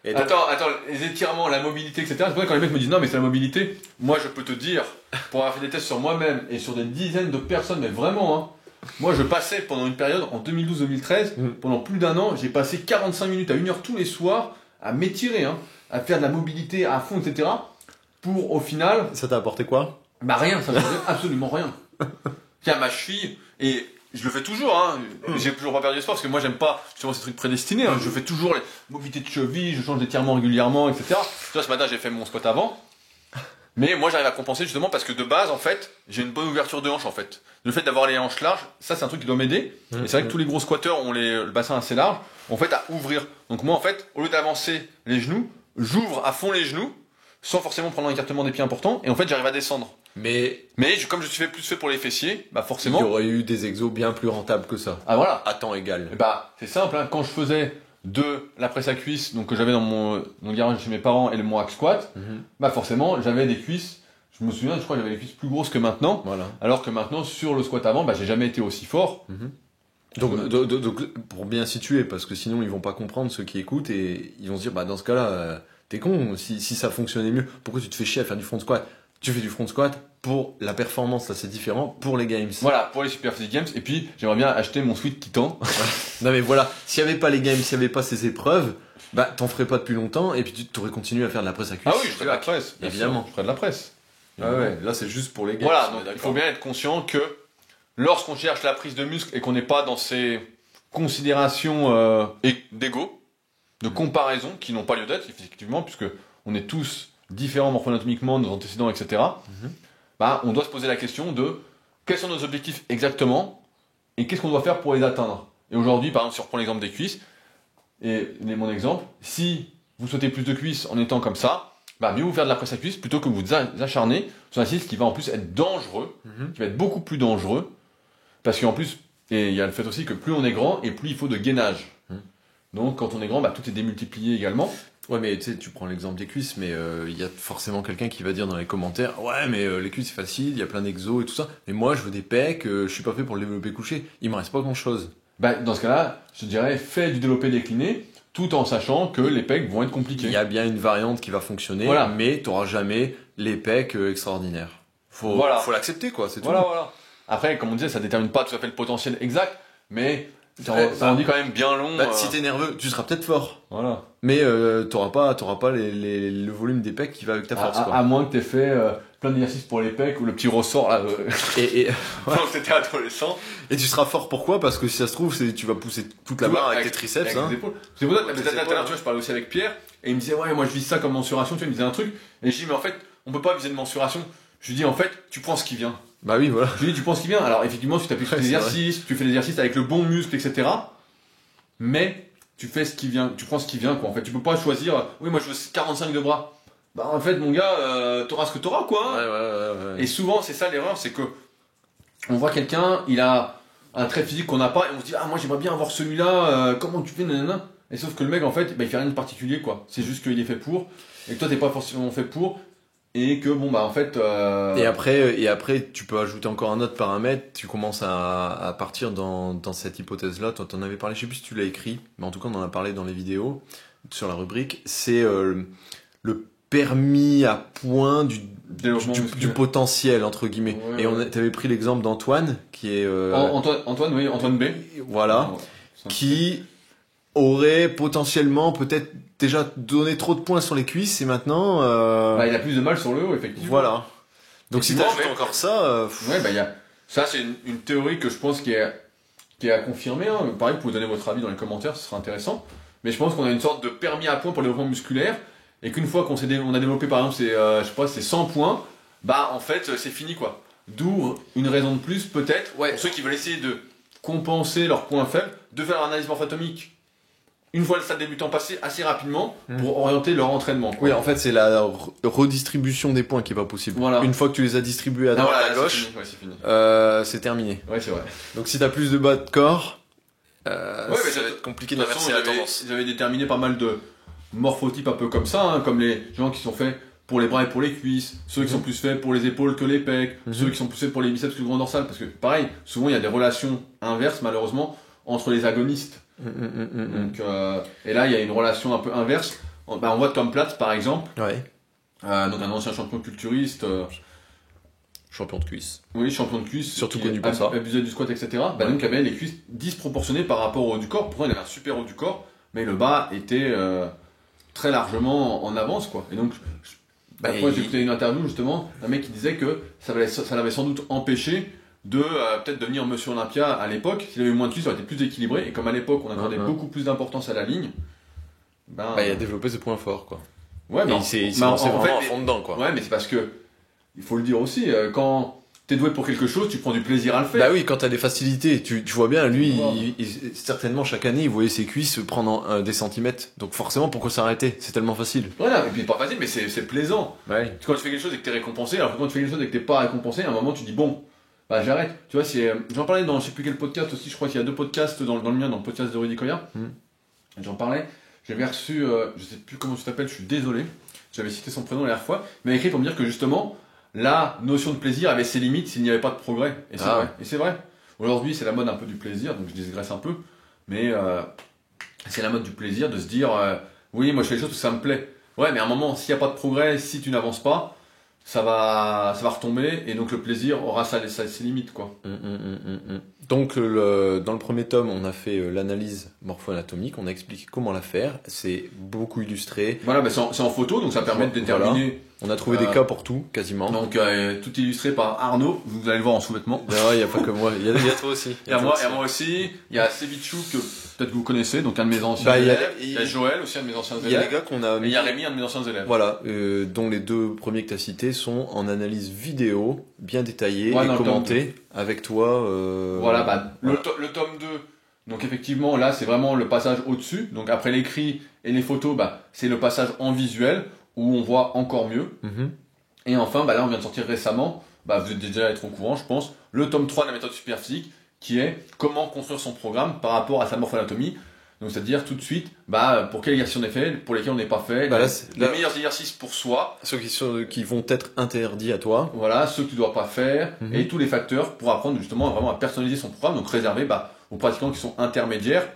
A: Et donc... Attends, les étirements, la mobilité, etc. C'est pour ça que quand les mecs me disent non, mais c'est la mobilité. Moi, je peux te dire, pour avoir fait des tests sur moi-même et sur des dizaines de personnes, mais vraiment, hein. Moi, je passais pendant une période, en 2012-2013, pendant plus d'un an, j'ai passé 45 minutes à 1 heure tous les soirs à m'étirer, hein, à faire de la mobilité à fond, etc. Pour, au final...
B: Ça t'a apporté quoi?
A: Bah rien, ça ne faisait absolument rien. Tiens, ma cheville, et je le fais toujours, hein. J'ai toujours pas perdu espoir parce que moi j'aime pas justement ces trucs prédestinés, hein. Je fais toujours les mobilités de cheville, je change d'étirement régulièrement, etc. Tu vois, ce matin j'ai fait mon squat avant. Mais moi j'arrive à compenser justement parce que de base en fait, j'ai une bonne ouverture de hanche en fait. Le fait d'avoir les hanches larges, ça c'est un truc qui doit m'aider. Et c'est vrai que tous les gros squatteurs ont le bassin assez large, en fait à ouvrir. Donc moi en fait, au lieu d'avancer les genoux, j'ouvre à fond les genoux, sans forcément prendre un écartement des pieds important, et en fait j'arrive à descendre. Mais comme je suis plus fait pour les fessiers, bah forcément...
B: Il y aurait eu des exos bien plus rentables que ça.
A: Ah voilà.
B: À temps égal.
A: Et bah c'est simple, hein. Quand je faisais de la presse à cuisse, donc que j'avais dans mon garage chez mes parents, et le hack squat, bah forcément j'avais des cuisses, je me souviens, je crois que j'avais les cuisses plus grosses que maintenant,
B: voilà.
A: Alors que maintenant sur le squat avant, bah j'ai jamais été aussi fort.
B: Donc pour bien situer, parce que sinon ils vont pas comprendre ceux qui écoutent, et ils vont se dire, bah dans ce cas-là, t'es con, si ça fonctionnait mieux, pourquoi tu te fais chier à faire du front squat? Tu fais du front squat pour la performance, là c'est différent, pour les games.
A: Voilà, pour les Super Physique Games, et puis j'aimerais bien acheter mon Sweat Titan.
B: Non mais voilà, s'il y avait pas les games, s'il y avait pas ces épreuves, bah t'en ferais pas depuis longtemps, et puis tu t'aurais continué à faire de la presse à cuisse.
A: Ah oui, je ferais de la presse,
B: évidemment.
A: Je ferais de la presse.
B: Ah ouais, là c'est juste pour les games.
A: Voilà, donc il faut bien être conscient que lorsqu'on cherche la prise de muscle et qu'on n'est pas dans ces considérations d'ego, de comparaison, qui n'ont pas lieu d'être, effectivement, puisque on est tous différents morpho-anatomiquement, nos antécédents, etc., bah, on doit se poser la question de quels sont nos objectifs exactement et qu'est-ce qu'on doit faire pour les atteindre. Et aujourd'hui, par exemple, si on reprend l'exemple des cuisses, et mon exemple, si vous souhaitez plus de cuisses en étant comme ça, bah, mieux vous faire de la presse à cuisse plutôt que vous acharner sur un exercice qui va en plus être dangereux, qui va être beaucoup plus dangereux, parce qu'en plus, et il y a le fait aussi que plus on est grand et plus il faut de gainage. Donc quand on est grand, bah, tout est démultiplié également.
B: Ouais, mais tu sais, tu prends l'exemple des cuisses, mais il y a forcément quelqu'un qui va dire dans les commentaires, ouais, mais les cuisses c'est facile, il y a plein d'exos et tout ça, mais moi je veux des pecs, je suis pas fait pour le développer couché, il me reste pas grand chose.
A: Bah, dans ce cas-là, je te dirais, fais du développé décliné, tout en sachant que les pecs vont être compliqués.
B: Il y a bien une variante qui va fonctionner, voilà. Mais t'auras jamais les pecs extraordinaires. Faut l'accepter, quoi, c'est tout.
A: Voilà. Après, comme on disait, ça détermine pas tout à fait le potentiel exact, mais ça en dit quand même bien long.
B: Bah, si t'es nerveux, tu seras peut-être fort.
A: Voilà.
B: Mais t'auras pas le volume des pecs qui va avec ta force, quoi.
A: À moins que t'aies fait plein d'exercices pour les pecs ou le petit ressort là. Quand t'étais adolescent.
B: Et tu seras fort pourquoi? Parce que si ça se trouve, tu vas pousser toute la barre avec tes triceps.
A: Avec tes épaules. C'est pour ça que tout à l'heure, tu vois, je parlais aussi avec Pierre et il me disait ouais, moi je vise ça comme mensuration. Tu vois, il me disait un truc et je dis mais en fait, on peut pas viser de mensuration. Je lui dis en fait, tu prends ce qui vient.
B: Bah oui, voilà.
A: Je lui dis tu prends ce qui vient. Alors effectivement, si tu appliques des exercices, tu fais l'exercice avec le bon muscle, etc. Mais tu fais ce qui vient, tu prends ce qui vient, quoi. En fait, tu peux pas choisir, oui, moi je veux 45 de bras. Bah, en fait, mon gars, t'auras ce que t'auras, quoi.
B: Ouais.
A: Et souvent, c'est ça l'erreur, c'est que on voit quelqu'un, il a un trait physique qu'on n'a pas, et on se dit, ah, moi j'aimerais bien avoir celui-là, comment tu fais, nanana. Et sauf que le mec, en fait, bah, il fait rien de particulier, quoi. C'est juste qu'il est fait pour, et que toi, t'es pas forcément fait pour, et que bon, bah, en fait.
B: Et après, tu peux ajouter encore un autre paramètre, tu commences à partir dans cette hypothèse-là. Toi, t'en avais parlé, je sais plus si tu l'as écrit, mais en tout cas, on en a parlé dans les vidéos, sur la rubrique. C'est le permis à point
A: Développement
B: du
A: musculaire.
B: potentiel entre guillemets.
A: Ouais,
B: Et
A: ouais.
B: t'avais pris l'exemple d'Antoine qui est
A: Antoine B.
B: voilà,
A: Ouais, c'est un
B: qui aurait potentiellement peut-être déjà donné trop de points sur les cuisses et maintenant
A: Bah, il a plus de mal sur le haut, effectivement.
B: voilà. Donc si
A: Effectivement,
B: t'ajoutes
A: mais-
B: encore ça,
A: Ouais, bah, ça, c'est une théorie que je pense qui est à confirmer. Hein. Pareil, vous pouvez donner votre avis dans les commentaires, ce sera intéressant. Mais je pense qu'on a une sorte de permis à points pour le développement musculaire. Et qu'une fois on a développé, par exemple, je sais pas, c'est 100 points, bah, en fait, c'est fini, quoi. D'où une raison de plus, peut-être, pour ceux qui veulent essayer de compenser leurs points faibles, de faire l'analyse morphoatomique une fois le stade débutant passé assez rapidement pour orienter leur entraînement. Quoi.
B: oui, en fait, c'est la redistribution des points qui est pas possible.
A: Voilà.
B: Une fois que tu les as distribués à
A: Ah,
B: droite,
A: voilà,
B: à
A: là,
B: gauche,
A: c'est fini.
B: c'est terminé.
A: Ouais, c'est vrai.
B: Donc si t'as plus de bas de corps,
A: mais
B: ça va être compliqué
A: De toute façon,
B: d'inverser la tendance.
A: ils avaient déterminé pas mal de morphotypes un peu comme ça, hein, comme les gens qui sont faits pour les bras et pour les cuisses, ceux qui sont plus faits pour les épaules que les pecs, ceux qui sont plus faits pour les biceps que le grand dorsal, parce que pareil, souvent il y a des relations inverses malheureusement entre les agonistes. Donc, et là il y a une relation un peu inverse. On voit Tom Platz par exemple,
B: Ouais.
A: donc un ancien champion culturiste,
B: Champion de cuisse.
A: oui, champion de cuisse,
B: Surtout
A: qui
B: connu pour ça.
A: abusait du squat, etc. Donc avait les cuisses disproportionnées par rapport au haut du corps. Pourtant il avait un super haut du corps, mais le bas était très largement en avance, quoi. Et donc, moi j'ai écouté une interview justement d'un mec qui disait que ça l'avait sans doute empêché de peut-être devenir Monsieur Olympia à l'époque. S'il avait eu moins de cuisses, ça aurait été plus équilibré. Et comme à l'époque on accordait beaucoup plus d'importance à la ligne,
B: il a développé ses points forts, quoi.
A: Ouais, mais
B: il s'est lancé vraiment à fond dedans, quoi.
A: Ouais, mais c'est parce que il faut le dire aussi, quand t'es doué pour quelque chose, tu prends du plaisir à le faire.
B: Bah oui, quand t'as des facilités, tu vois bien, lui,
A: Wow.
B: certainement chaque année, il voyait ses cuisses prendre des centimètres. Donc forcément, pourquoi s'arrêter? C'est tellement facile.
A: Voilà, et puis c'est pas facile, mais c'est plaisant.
B: Ouais.
A: Quand tu fais quelque chose et que t'es récompensé, alors que quand tu fais quelque chose et que t'es pas récompensé, à un moment tu dis bon, bah j'arrête. Tu vois, j'en parlais dans je sais plus quel podcast aussi, je crois qu'il y a 2 podcasts dans le mien, dans le podcast de Rudy Koya. J'en parlais, j'avais reçu, je sais plus comment tu t'appelles, je suis désolé, j'avais cité son prénom la dernière fois, mais écrit pour me dire que justement, la notion de plaisir avait ses limites s'il n'y avait pas de progrès. Et c'est vrai. Et c'est vrai. Aujourd'hui, c'est la mode un peu du plaisir, donc je digresse un peu, mais c'est la mode du plaisir de se dire oui, moi je fais les choses parce que ça me plaît. Ouais, mais à un moment, s'il n'y a pas de progrès, si tu n'avances pas, ça va retomber, et donc le plaisir aura ses limites, quoi.
B: Donc, dans le premier tome, on a fait l'analyse morpho-anatomique, on a expliqué comment la faire, c'est beaucoup illustré.
A: Voilà, c'est en photo, donc ça permet de déterminer.
B: On a trouvé des cas pour tout, quasiment.
A: Donc, tout illustré par Arnaud, vous allez le voir en sous-vêtements.
B: Il n'y a pas que moi, il y a toi aussi.
A: Il y a moi aussi, il y a Sevichou, que peut-être que vous connaissez, donc un de mes anciens élèves. Il y a Joël aussi, un de mes anciens élèves.
B: Il y a les gars qu'on a
A: Et il y a Rémi, un de mes anciens élèves.
B: Voilà, dont les 2 premiers que tu as cités sont en analyse vidéo, bien détaillée et commentée avec toi.
A: Voilà, le tome 2, donc effectivement, là, c'est vraiment le passage au-dessus. Donc après l'écrit et les photos, c'est le passage en visuel, où on voit encore mieux. Et enfin, là, on vient de sortir récemment, vous êtes déjà être au courant, je pense, le tome 3 de la méthode Superphysique, qui est comment construire son programme par rapport à sa morphoanatomie. Donc, c'est-à-dire tout de suite, pour quels exercices on est fait, pour lesquels on n'est pas fait, les meilleurs exercices pour soi.
B: Ceux qui vont être interdits à toi.
A: Voilà, ceux que tu ne dois pas faire, et tous les facteurs pour apprendre justement vraiment à personnaliser son programme, donc réservé aux pratiquants qui sont intermédiaires.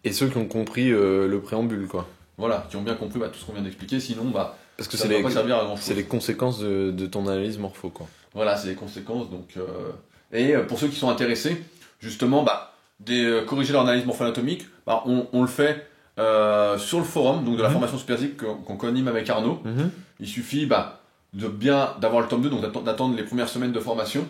B: Et ceux qui ont compris le préambule, quoi.
A: Voilà, qui ont bien compris tout ce qu'on vient d'expliquer, sinon,
B: parce que
A: ça ne va pas servir à grand chose.
B: C'est les conséquences de ton analyse morpho, quoi.
A: Voilà, c'est les conséquences. Donc, et pour ceux qui sont intéressés, justement, corriger leur analyse morpho-anatomique, on le fait sur le forum, donc de la formation Superphysique qu'on co-anime avec Arnaud. Il suffit d'avoir le tome 2, donc d'attendre les premières semaines de formation,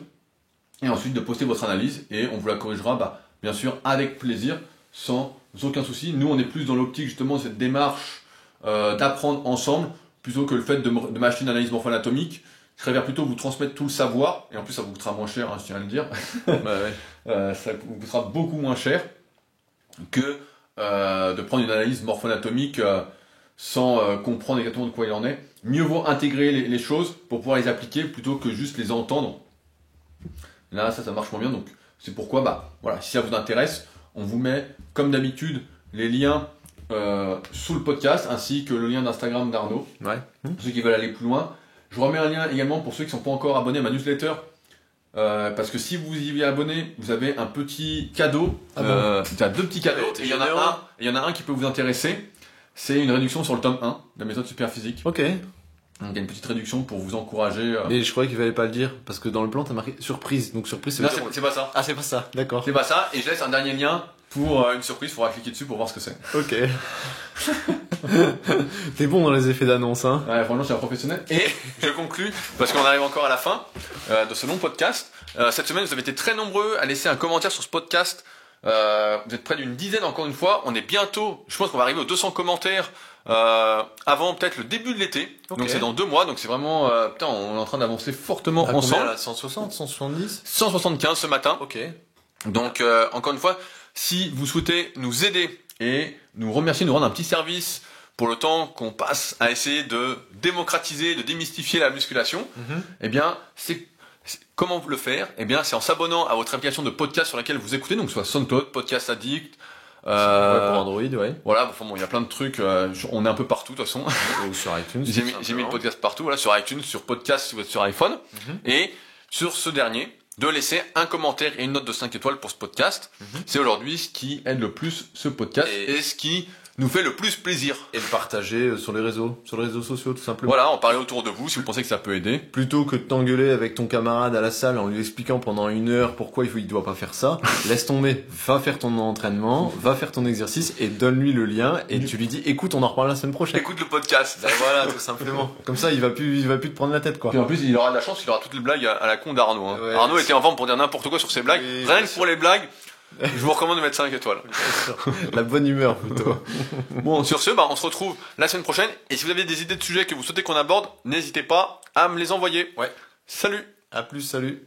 A: et ensuite de poster votre analyse, et on vous la corrigera, bien sûr, avec plaisir, sans aucun souci. Nous, on est plus dans l'optique, justement, de cette démarche d'apprendre ensemble, plutôt que le fait de m'acheter une analyse morpho-anatomique. Je préfère plutôt vous transmettre tout le savoir, et en plus ça vous coûtera moins cher, je tiens à le dire. Ça vous coûtera beaucoup moins cher que de prendre une analyse morpho-anatomique sans comprendre exactement de quoi il en est. Mieux vaut intégrer les choses pour pouvoir les appliquer plutôt que juste les entendre. Là, ça marche moins bien, donc c'est pourquoi, si ça vous intéresse, on vous met, comme d'habitude, les liens sous le podcast, ainsi que le lien d'Instagram d'Arnaud. Pour ceux qui veulent aller plus loin. Je remets un lien également pour ceux qui ne sont pas encore abonnés à ma newsletter. Parce que si vous y êtes abonné, vous avez un petit cadeau. Tu as 2 petits cadeaux. Et il y en a un qui peut vous intéresser. C'est une réduction sur le tome 1 de la méthode Superphysique.
B: Ok.
A: Donc il y a une petite réduction pour vous encourager.
B: Mais je croyais qu'il fallait pas le dire, parce que dans le plan, t'as marqué surprise. Donc surprise, ça veut
A: Non,
B: dire...
A: c'est pas ça.
B: Ah, c'est pas ça, d'accord.
A: C'est pas ça. Et je laisse un dernier lien pour une surprise. Il faudra cliquer dessus pour voir ce que c'est.
B: Ok. T'es bon dans les effets d'annonce, hein.
A: Ouais, franchement, je suis un professionnel. Et je conclus, parce qu'on arrive encore à la fin de ce long podcast. Cette semaine, vous avez été très nombreux à laisser un commentaire sur ce podcast. Vous êtes près d'une dizaine, encore une fois. On est bientôt, je pense qu'on va arriver aux 200 commentaires avant peut-être le début de l'été.
B: Ok.
A: Donc c'est dans 2 mois. Donc c'est vraiment, putain, on est en train d'avancer fortement
B: À combien,
A: ensemble.
B: là, 160, 170?
A: 175 ce matin.
B: Ok.
A: Donc encore une fois, si vous souhaitez nous aider et nous remercier, nous rendre un petit service pour le temps qu'on passe à essayer de démocratiser, de démystifier la musculation, eh bien, comment le faire? Eh bien, c'est en s'abonnant à votre application de podcast sur laquelle vous écoutez, donc soit SoundCloud, Podcast Addict.
B: Ouais, pour Android, ouais.
A: Voilà, enfin bon, il y a plein de trucs. On est un peu partout de toute façon.
B: Ou sur iTunes.
A: J'ai mis le podcast partout. Voilà, sur iTunes, sur podcast si vous êtes sur iPhone, et sur ce dernier, de laisser un commentaire et une note de 5 étoiles pour ce podcast. C'est aujourd'hui ce qui aide le plus ce podcast et ce qui nous fait le plus plaisir.
B: Et le partager sur les réseaux sociaux, tout simplement.
A: Voilà, en parler autour de vous si vous pensez que ça peut aider.
B: Plutôt que de t'engueuler avec ton camarade à la salle en lui expliquant pendant 1 heure pourquoi il doit pas faire ça, laisse tomber. Va faire ton entraînement, va faire ton exercice et donne-lui le lien et tu lui dis écoute, on en reparle la semaine prochaine.
A: Écoute le podcast.
B: Ben voilà, tout simplement. Comme ça, il va plus te prendre la tête, quoi.
A: Puis en plus, il aura de la chance, il aura toutes les blagues à la con d'Arnaud. Hein.
B: Ouais,
A: Arnaud était en forme pour dire n'importe quoi sur ses blagues.
B: Oui,
A: Rien que pour les blagues, je vous recommande de mettre 5 étoiles.
B: La bonne humeur, plutôt.
A: Bon, sur ce, on se retrouve la semaine prochaine. Et si vous avez des idées de sujets que vous souhaitez qu'on aborde, n'hésitez pas à me les envoyer.
B: Ouais.
A: Salut!
B: À plus, salut.